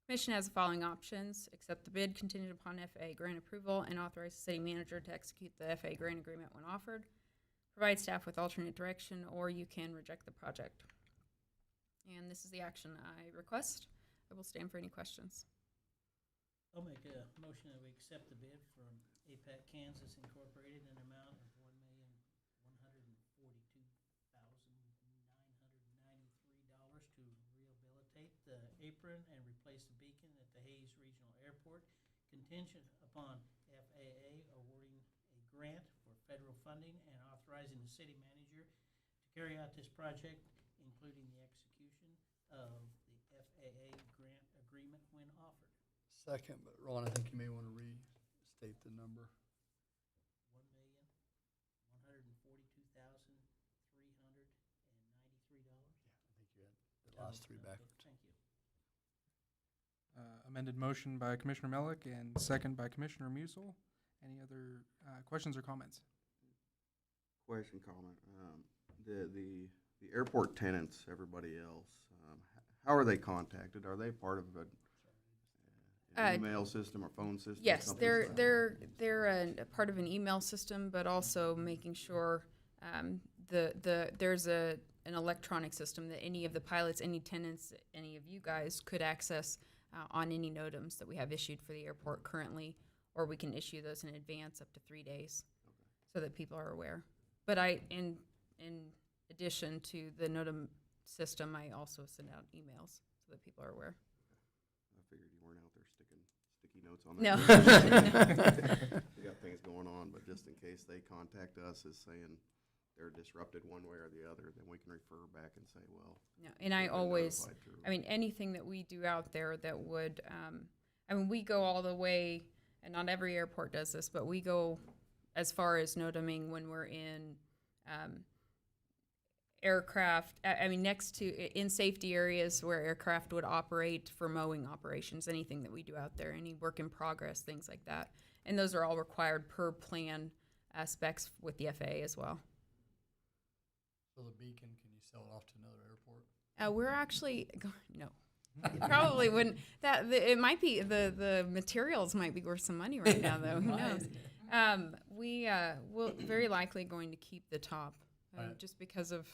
Commission has the following options: accept the bid contingent upon FAA grant approval and authorize the city manager to execute the FAA grant agreement when offered, provide staff with alternate direction, or you can reject the project. And this is the action I request. I will stand for any questions. I'll make a motion that we accept the bid from APAC Kansas Incorporated in an amount of $1,142,993 to rehabilitate the apron and replace the beacon at the Hayes Regional Airport, contingent upon FAA awarding a grant for federal funding and authorizing the city manager to carry out this project, including the execution of the FAA grant agreement when offered. Second, but Ron, I think you may want to restate the number. $1,142,393. The last three backwards. Thank you. Amended motion by Commissioner Melick and second by Commissioner Musil. Any other questions or comments? Question, comment. The airport tenants, everybody else, how are they contacted? Are they part of an email system or phone system? Yes, something like that? they're a part of an email system, but also making sure there's an electronic system that any of the pilots, any tenants, any of you guys could access on any NOTAMs that we have issued for the airport currently, or we can issue those in advance up to 3 days, so that people are aware. But in addition to the NOTAM system, I also send out emails so that people are aware. I figured you weren't out there sticking sticky notes on that. No. We got things going on, but just in case they contact us as saying they're disrupted one way or the other, then we can refer back and say, well. No, and I we've been always, notified through- I mean, anything that we do out there that would, I mean, we go all the way, and not every airport does this, but we go as far as NOTAMing when we're in aircraft, I mean, next to, in safety areas where aircraft would operate for mowing operations, anything that we do out there, any work in progress, things like that. And those are all required per plan specs with the FAA as well. So the beacon, can you sell it off to another airport? We're actually no, probably wouldn't. It might be the materials might be worth some money right now though. Who knows? We will very likely going to keep the top, Right. just because of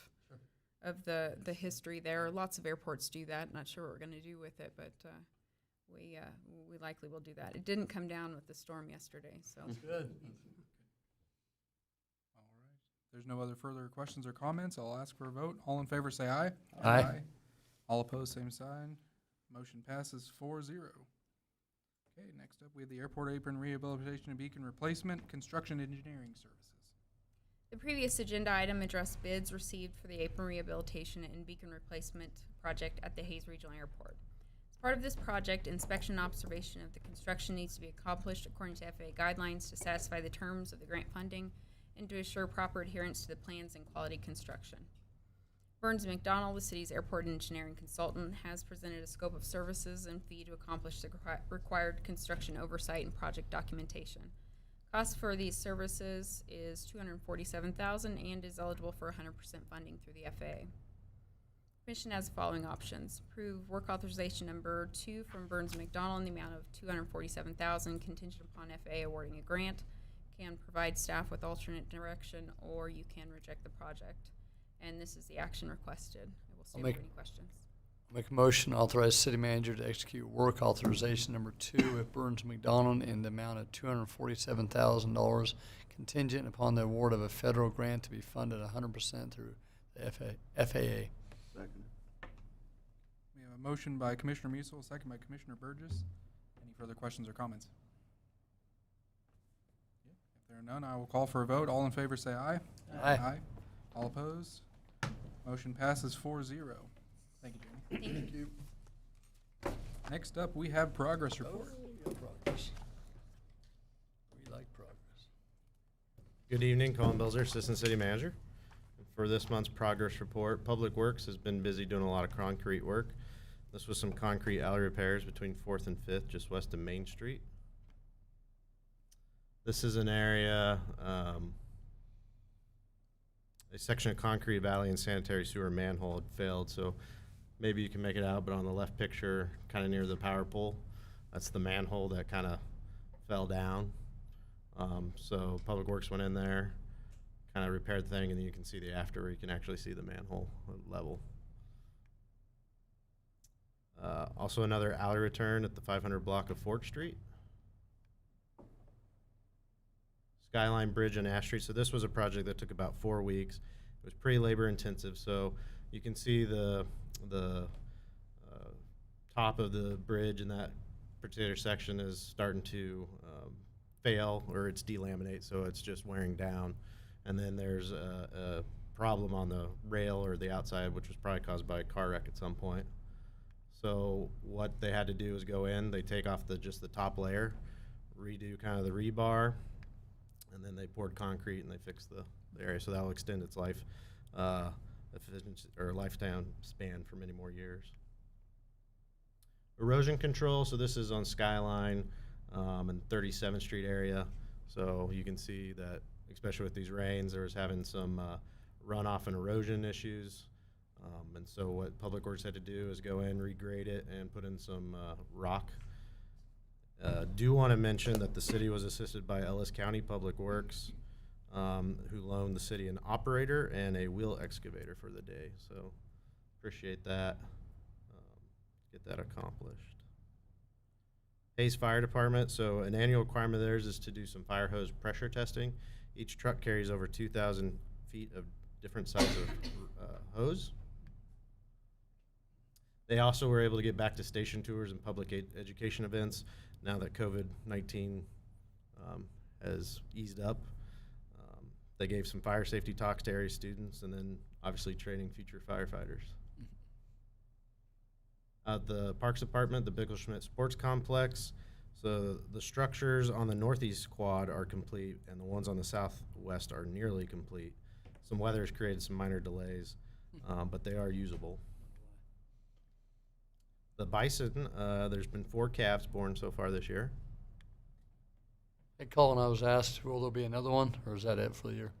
the history there. Lots of airports do that. Not sure what we're going to do with it, but we likely will do that. It didn't come down with the storm yesterday, so. That's good. All right. There's no other further questions or comments. I'll ask for a vote. All in favor, say aye. Aye. All opposed, same sign. Motion passes 4-0. Okay, next up, we have the Airport Apron Rehabilitation and Beacon Replacement Construction Engineering Services. The previous agenda item addressed bids received for the apron rehabilitation and beacon replacement project at the Hayes Regional Airport. As part of this project, inspection and observation of the construction needs to be accomplished according to FAA guidelines to satisfy the terms of the grant funding and to assure proper adherence to the plans and quality construction. Burns & McDonnell, the city's airport engineering consultant, has presented a scope of services and fee to accomplish the required construction oversight and project documentation. Cost for these services is $247,000 and is eligible for 100% funding through the FAA. Commission has the following options: approve work authorization number 2 from Burns & McDonnell in the amount of $247,000 contingent upon FAA awarding a grant. Can provide staff with alternate direction, or you can reject the project. And this is the action requested. I will see if there are any questions. Make a motion to authorize city manager to execute work authorization number 2 with Burns McDonnell in the amount of $247,000 contingent upon the award of a federal grant to be funded 100% through the FAA. Second. We have a motion by Commissioner Musil, second by Commissioner Burgess. Any further questions or comments? If there are none, I will call for a vote. All in favor, say aye. Aye. All opposed? Motion passes 4-0. Thank you, Jamie. Thank you. Next up, we have progress report. Progress. We like progress. Good evening, Colin Belzer, Assistant City Manager. For this month's progress report, Public Works has been busy doing a lot of concrete work. This was some concrete alley repairs between 4th and 5th, just west of Main Street. This is an area, a section of concrete valley and sanitary sewer manhole had failed, so maybe you can make it out, but on the left picture, kind of near the power pole, that's the manhole that kind of fell down. So Public Works went in there, kind of repaired the thing, and then you can see the after where you can actually see the manhole level. Also another alley return at the 500 block of Fort Street. Skyline Bridge on Ash Street. So this was a project that took about 4 weeks. It was pretty labor intensive. So you can see the top of the bridge in that particular section is starting to fail, or it's delaminate, so it's just wearing down. And then there's a problem on the rail or the outside, which was probably caused by a car wreck at some point. So what they had to do is go in, they take off just the top layer, redo kind of the rebar, and then they poured concrete and they fixed the area. So that'll extend its life, efficiency or lifetime span for many more years. Erosion control, so this is on Skyline and 37th Street area. So you can see that, especially with these rains, there was having some runoff and erosion issues. And so what Public Works had to do is go in, regrade it, and put in some rock. Do want to mention that the city was assisted by Ellis County Public Works, who loaned the city an operator and a wheel excavator for the day. So appreciate that. Get that accomplished. Hayes Fire Department, so an annual requirement of theirs is to do some fire hose pressure testing. Each truck carries over 2,000 feet of different sizes of hose. They also were able to get back to station tours and public education events now that COVID-19 has eased up. They gave some fire safety talks to area students and then obviously training future firefighters. The Parks Department, the Bickelschmidt Sports Complex. So the structures on the northeast quad are complete and the ones on the southwest are nearly complete. Some weather has created some minor delays, but they are usable. The bison, there's been 4 calves born so far this year. Hey, Colin, I was asked, will there be another one, or is that it for the year?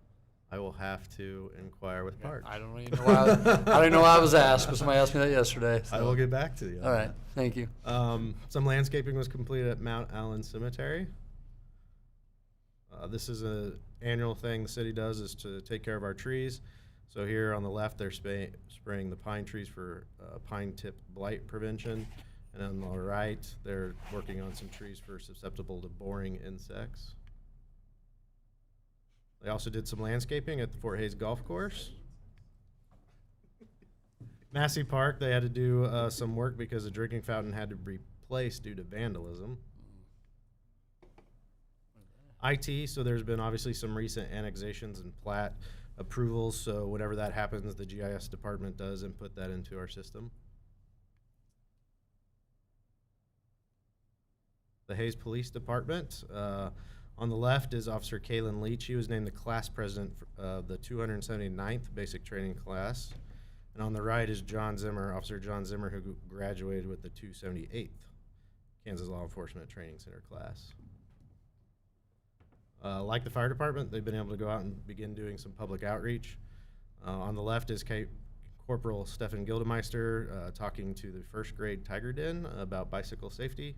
I will have to inquire with Parks. I don't even know why. I don't know why I was asked, but somebody asked me that yesterday. I will get back to you. All right, thank you. Some landscaping was completed at Mount Allen Cemetery. This is an annual thing the city does, is to take care of our trees. So here on the left, they're spraying the pine trees for pine tip blight prevention. And on the right, they're working on some trees for susceptible to boring insects. They also did some landscaping at the Fort Hays Golf Course. Massey Park, they had to do some work because the drinking fountain had to be replaced due to vandalism. IT, so there's been obviously some recent annexations and plat approvals, so whenever that happens, the GIS department does input that into our system. The Hays Police Department, on the left is Officer Kaylin Leach. He was named the class president of the 279th basic training class. And on the right is John Zimmer, Officer John Zimmer, who graduated with the 278th Kansas Law Enforcement Training Center class. Like the fire department, they've been able to go out and begin doing some public outreach. On the left is Corporal Stefan Gildemeister talking to the first grade Tiger Den about bicycle safety.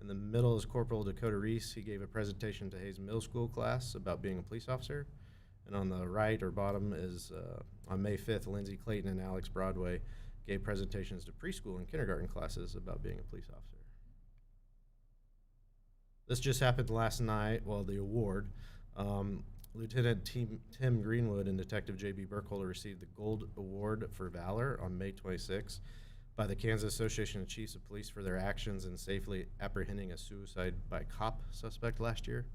In the middle is Corporal Dakota Reese. He gave a presentation to Hays Middle School class about being a police officer. And on the right or bottom is, on May 5th, Lindsay Clayton and Alex Broadway gave presentations to preschool and kindergarten classes about being a police officer. This just happened last night, well, the award. Lieutenant Tim Greenwood and Detective J.B. Burkholder received the Gold Award for Valor on May 26th by the Kansas Association of Chiefs of Police for their actions in safely apprehending a suicide by cop suspect last year.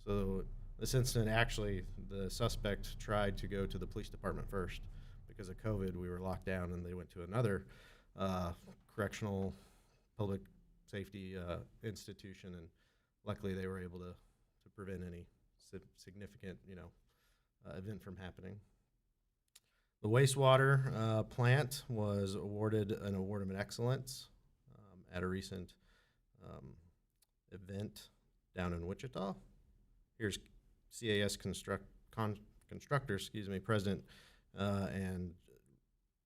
So this incident, actually, the suspect tried to go to the police department first. Because of COVID, we were locked down and they went to another correctional public safety institution, and luckily they were able to prevent any significant, event from happening. The wastewater plant was awarded an Award of Excellence at a recent event down in Wichita. Here's CAS Constructor, President and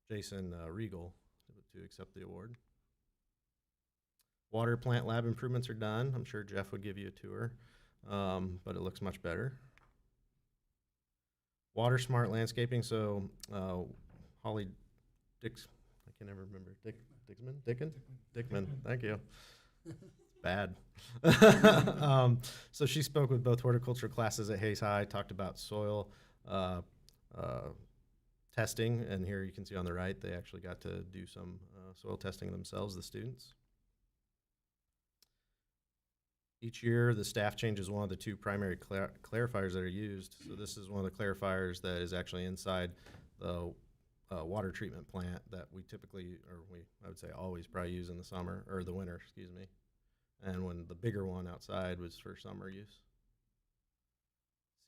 Jason Regal to accept the award. Water plant lab improvements are done. I'm sure Jeff would give you a tour, but it looks much better. Water smart landscaping, so Holly I can never remember, Dickman, thank you. Bad. So she spoke with both horticulture classes at Hays High, talked about soil testing, and here you can see on the right, they actually got to do some soil testing themselves, the students. Each year, the staff changes one of the two primary clarifiers that are used. So this is one of the clarifiers that is actually inside the water treatment plant that we typically, I would say always probably use in the summer, or the winter, excuse me. And when the bigger one outside was for summer use.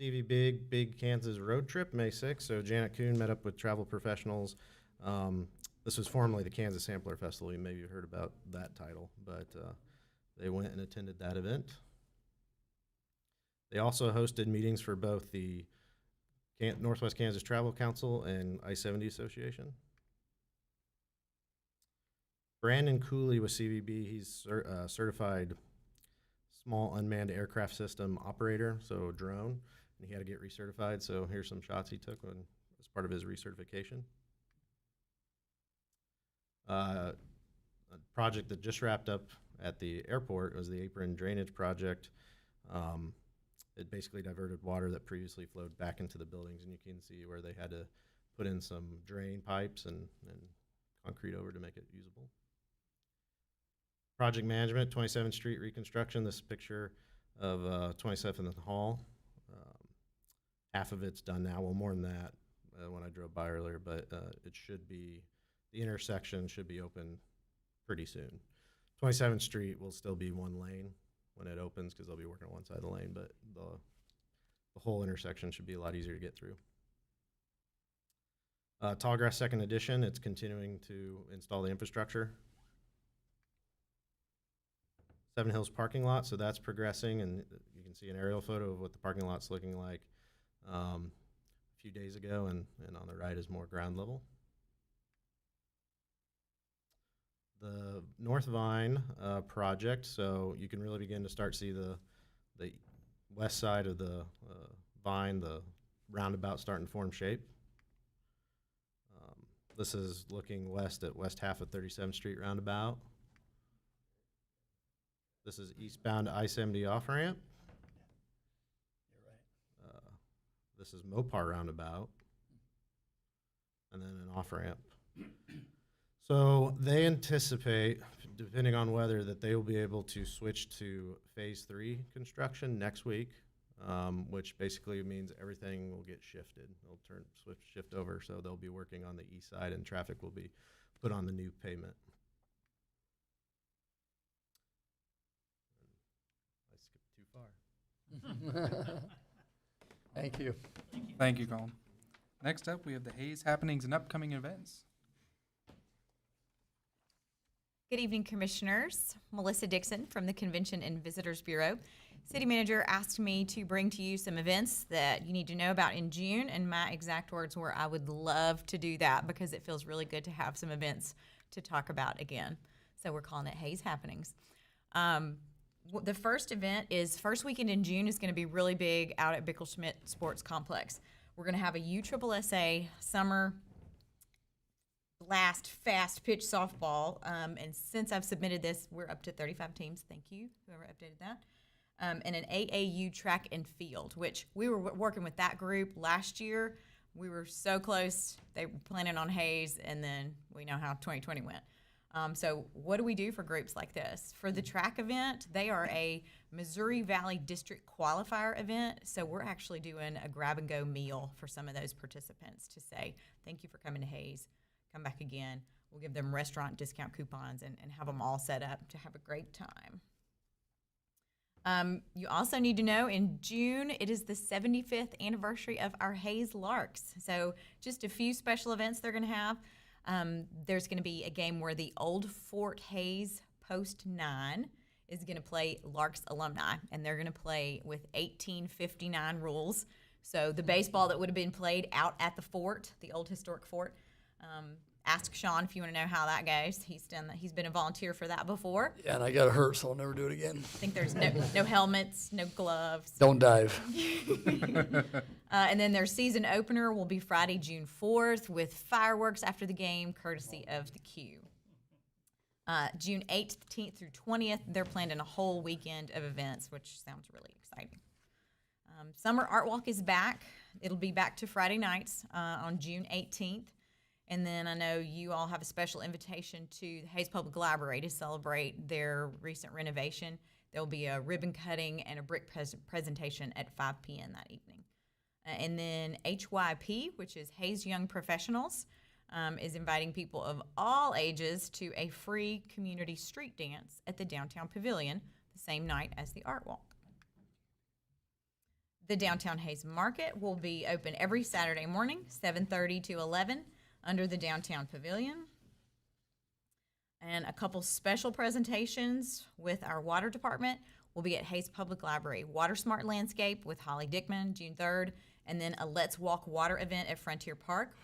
CV Big Kansas road trip, May 6th. So Janet Kuhn met up with travel professionals. This was formerly the Kansas Sampler Festival. You maybe heard about that title, but they went and attended that event. They also hosted meetings for both the Northwest Kansas Travel Council and I-70 Association. Brandon Cooley with CVB, he's certified small unmanned aircraft system operator, so drone, and he had to get recertified, so here's some shots he took as part of his recertification. A project that just wrapped up at the airport was the Apron drainage project. It basically diverted water that previously flowed back into the buildings, and you can see where they had to put in some drain pipes and concrete over to make it usable. Project management, 27th Street reconstruction. This picture of 27th Hall. Half of it's done now. Well, more than that when I drove by earlier, but it should be, the intersection should be open pretty soon. 27th Street will still be one lane when it opens because they'll be working on one side of the lane, but the whole intersection should be a lot easier to get through. Tallgrass Second Edition, it's continuing to install the infrastructure. Seven Hills parking lot, so that's progressing, and you can see an aerial photo of what the parking lot's looking like a few days ago, and on the right is more ground level. The North Vine project, so you can really begin to start see the west side of the Vine, the roundabout starting to form shape. This is looking west at west half of 37th Street roundabout. This is eastbound I-70 off-ramp. You're right. This is Mopar roundabout. And then an off-ramp. So they anticipate, depending on weather, that they will be able to switch to phase 3 construction next week, which basically means everything will get shifted. They'll shift over, so they'll be working on the east side and traffic will be put on the new pavement. Thank you. Thank you, Colin. Next up, we have the Hayes happenings and upcoming events. Good evening, Commissioners. Melissa Dixon from the Convention and Visitors Bureau. City Manager asked me to bring to you some events that you need to know about in June, and my exact words were, I would love to do that because it feels really good to have some events to talk about again. So we're calling it Hayes Happenings. The first event is first weekend in June is going to be really big out at Bickelschmidt Sports Complex. We're going to have a USSSA summer blast fast pitch softball. And since I've submitted this, we're up to 35 teams. Thank you, whoever updated that. And an AAU track and field, which we were working with that group last year. We were so close. They were planning on Hayes, and then we know how 2020 went. So what do we do for groups like this? For the track event, they are a Missouri Valley District qualifier event. So we're actually doing a grab-and-go meal for some of those participants to say, thank you for coming to Hayes. Come back again. We'll give them restaurant discount coupons and have them all set up to have a great time. You also need to know in June, it is the 75th anniversary of our Hayes Larks. So just a few special events they're going to have. There's going to be a game where the Old Fort Hayes Post 9 is going to play Larks alumni, and they're going to play with 1859 rules. So the baseball that would have been played out at the fort, the old historic fort. Ask Sean if you want to know how that goes. He's done that. He's been a volunteer for that before. Yeah, and I got hurt, so I'll never do it again. I think there's no helmets, no gloves. Don't dive. And then their season opener will be Friday, June 4th, with fireworks after the game, courtesy of the Q. June 18th through 20th, they're planned in a whole weekend of events, which sounds really exciting. Summer Art Walk is back. It'll be back to Friday nights on June 18th. And then I know you all have a special invitation to the Hayes Public Library to celebrate their recent renovation. There'll be a ribbon cutting and a brick presentation at 5 p.m. that evening. And then HYP, which is Hayes Young Professionals, is inviting people of all ages to a free community street dance at the Downtown Pavilion the same night as the Art Walk. The Downtown Hayes Market will be open every Saturday morning, 7:30 to 11, under the Downtown Pavilion. And a couple special presentations with our water department will be at Hayes Public Library. Water Smart Landscape with Holly Dickman, June 3rd, and then a Let's Walk Water event at Frontier Park,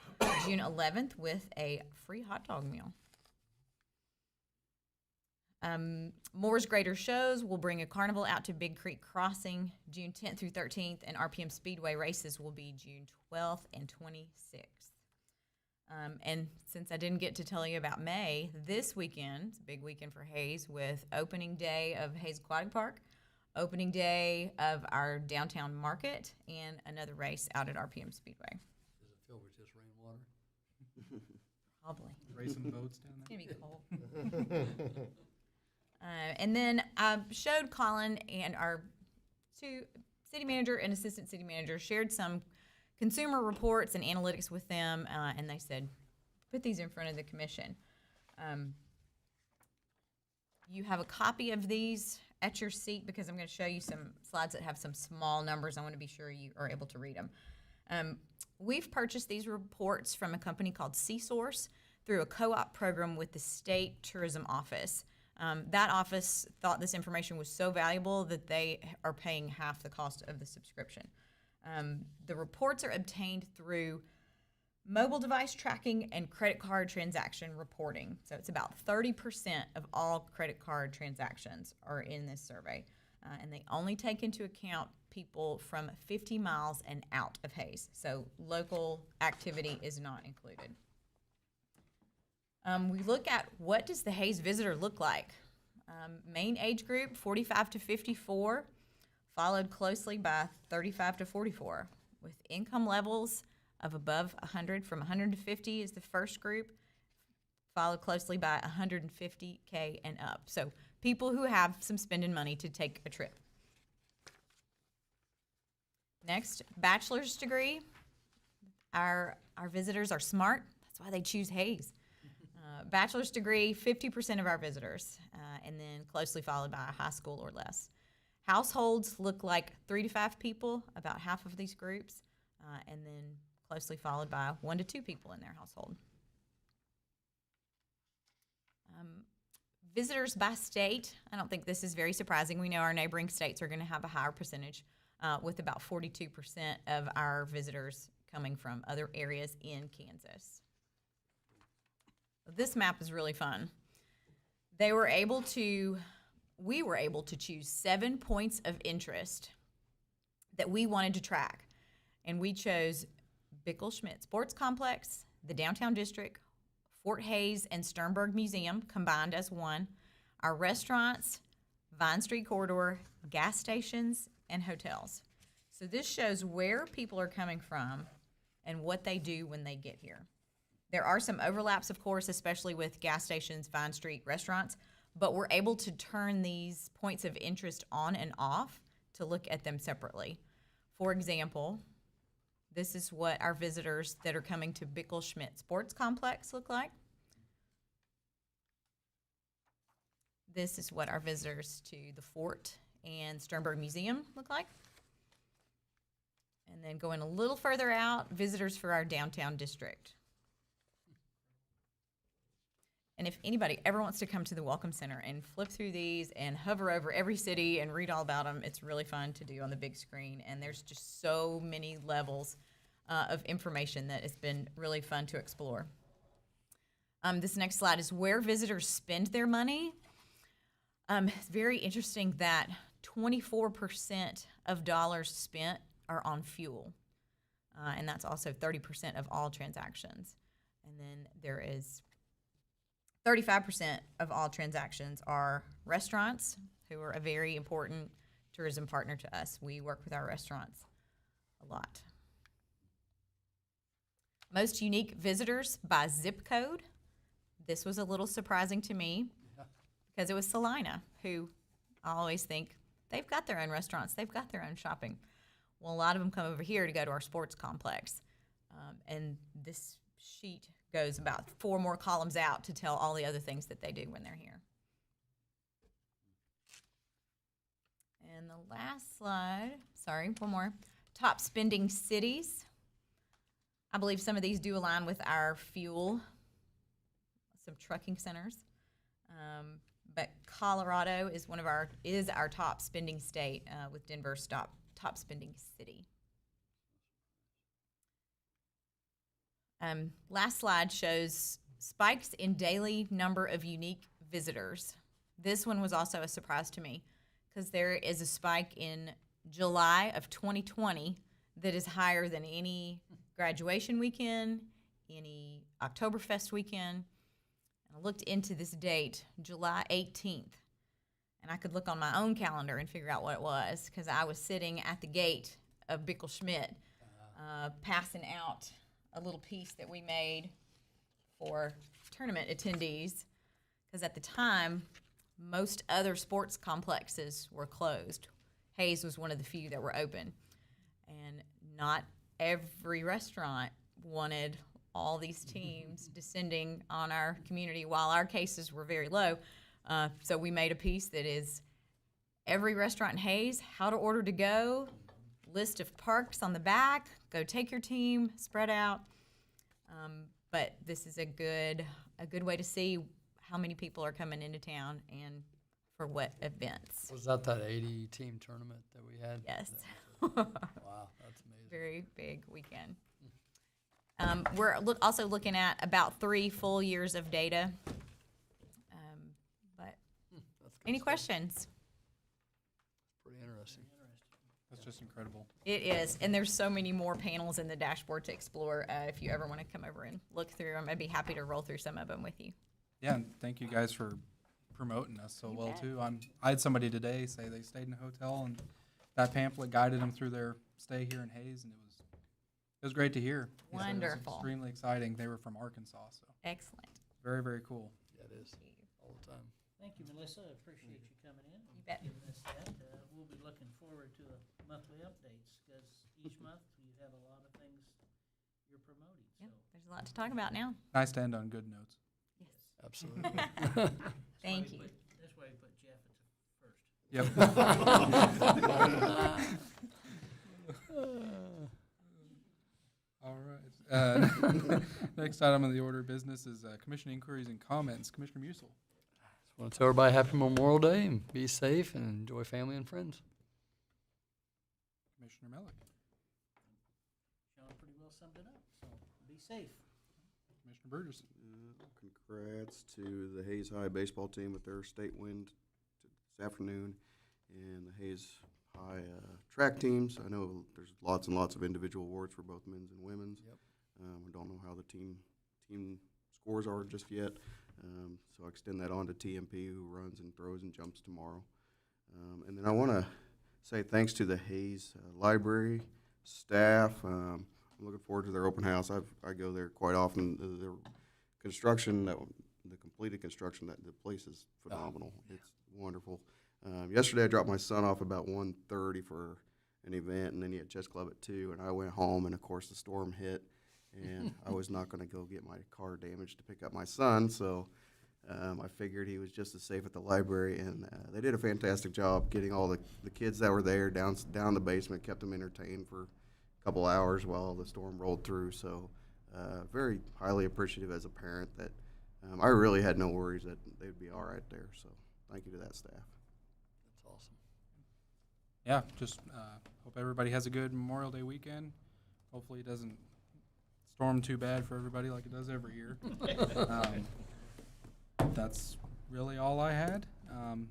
June 11th, with a free hot dog meal. Moore's Greater Shows will bring a carnival out to Big Creek Crossing June 10th through 13th, and RPM Speedway races will be June 12th and 26th. And since I didn't get to tell you about May, this weekend, it's a big weekend for Hayes with opening day of Hayes Aquatic Park, opening day of our downtown market, and another race out at RPM Speedway. Does it filled with just rainwater? Probably. Racing boats down It's there. gonna be cold. And then I showed Colin and our two city manager and assistant city manager shared some consumer reports and analytics with them, and they said, put these in front of the commission. You have a copy of these at your seat because I'm going to show you some slides that have some small numbers. I want to be sure you are able to read them. We've purchased these reports from a company called C-Source through a co-op program with the State Tourism Office. That office thought this information was so valuable that they are paying half the cost of the subscription. The reports are obtained through mobile device tracking and credit card transaction reporting. So it's about 30% of all credit card transactions are in this survey. And they only take into account people from 50 miles and out of Hayes. So local activity is not included. We look at what does the Hayes visitor look like. Main age group, 45 to 54, followed closely by 35 to 44, with income levels of above 100, from 100 to 50 is the first group, followed closely by 150K and up. So people who have some spending money to take a trip. Next, bachelor's degree. Our visitors are smart. That's why they choose Hayes. Bachelor's degree, 50% of our visitors, and then closely followed by a high school or less. Households look like 3 to 5 people, about half of these groups, and then closely followed by 1 to 2 people in their household. Visitors by state, I don't think this is very surprising. We know our neighboring states are going to have a higher percentage, with about 42% of our visitors coming from other areas in Kansas. This map is really fun. We were able to choose 7 points of interest that we wanted to track. And we chose Bickle-Schmidt Sports Complex, the Downtown District, Fort Hayes and Sternberg Museum combined as one, our restaurants, Vine Street Corridor, gas stations, and hotels. So this shows where people are coming from and what they do when they get here. There are some overlaps, of course, especially with gas stations, Vine Street, restaurants, but we're able to turn these points of interest on and off to look at them separately. For example, this is what our visitors that are coming to Bickle-Schmidt Sports Complex look like. This is what our visitors to the Fort and Sternberg Museum look like. And then going a little further out, visitors for our downtown district. And if anybody ever wants to come to the Welcome Center and flip through these and hover over every city and read all about them, it's really fun to do on the big screen. And there's just so many levels of information that it's been really fun to explore. This next slide is where visitors spend their money. It's very interesting that 24% of dollars spent are on fuel. And that's also 30% of all transactions. And then there is 35% of all transactions are restaurants, who are a very important tourism partner to us. We work with our restaurants a lot. Most unique visitors by zip code. This was a little surprising to me because it was Salina, who I always think they've got their own restaurants, they've got their own shopping. Well, a lot of them come over here to go to our sports complex. And this sheet goes about 4 more columns out to tell all the other things that they do when they're here. And the last slide, sorry, one more. Top spending cities. I believe some of these do align with our fuel, some trucking centers. But Colorado is our top spending state, with Denver's top spending city. Last slide shows spikes in daily number of unique visitors. This one was also a surprise to me because there is a spike in July of 2020 that is higher than any graduation weekend, any Oktoberfest weekend. And I looked into this date, July 18th, and I could look on my own calendar and figure out what it was because I was sitting at the gate of Bickle Schmidt passing out a little piece that we made for tournament attendees because at the time, most other sports complexes were closed. Hayes was one of the few that were open. And not every restaurant wanted all these teams descending on our community while our cases were very low. So we made a piece that is every restaurant in Hayes, how to order to go, list of parks on the back, go take your team, spread out. But this is a good way to see how many people are coming into town and for what events. Was that 80-team tournament that we had? Yes. Wow, that's amazing. Very big weekend. We're also looking at about 3 full years of data. But That's good any stuff. questions? Pretty interesting. That's just incredible. It is, and there's so many more panels in the dashboard to explore. If you ever want to come over and look through them, I'd be happy to roll through some of them with you. Yeah, and thank you guys for promoting us so You well bet. too. I had somebody today say they stayed in a hotel and that pamphlet guided them through their stay here in Hayes, and it was great to hear. He said Wonderful. It was extremely exciting. They were from Arkansas, so Excellent. very, very cool. Yeah, it is. All the time. Thank you, Melissa. I appreciate you coming in You bet. and giving us that. We'll be looking forward to monthly updates because each month you have a lot of things you're promoting. So Yep, there's a lot to talk about now. Nice to end on good notes. Yes. Absolutely. Thank you. That's why we put Jeff at the first. Yep. All right. Next item on the order of business is commission inquiries and comments. Commissioner Musil. Just want to tell everybody happy Memorial Day and be safe and enjoy family and friends. Commissioner Melick. Sean pretty well summed it up. So be safe. Commissioner Burgess. Congrats to the Hayes High baseball team with their state win this afternoon, and the Hayes High track teams. I know there's lots and lots of individual awards for both men's and women's. Yep. I don't know how the team scores are just yet, so I extend that on to TMP, who runs and throws and jumps tomorrow. And then I want to say thanks to the Hayes Library staff. I'm looking forward to their open house. I go there quite often. Their construction, the completed construction, that the place is phenomenal. It's wonderful. Yesterday I dropped my son off about 1:30 for an event, and then he had chess club at 2, and I went home, and of course the storm hit, and I was not going to go get my car damaged to pick up my son, so I figured he was just as safe at the library, and they did a fantastic job getting all the kids that were there down the basement, kept them entertained for a couple hours while the storm rolled through, so very highly appreciative as a parent that I really had no worries that they would be all right there, so thank you to that staff. That's awesome. Yeah, just hope everybody has a good Memorial Day weekend. Hopefully it doesn't storm too bad for everybody like it does every year. That's really all I had.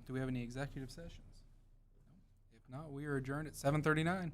Do we have any executive sessions? If not, we are adjourned at 7:39.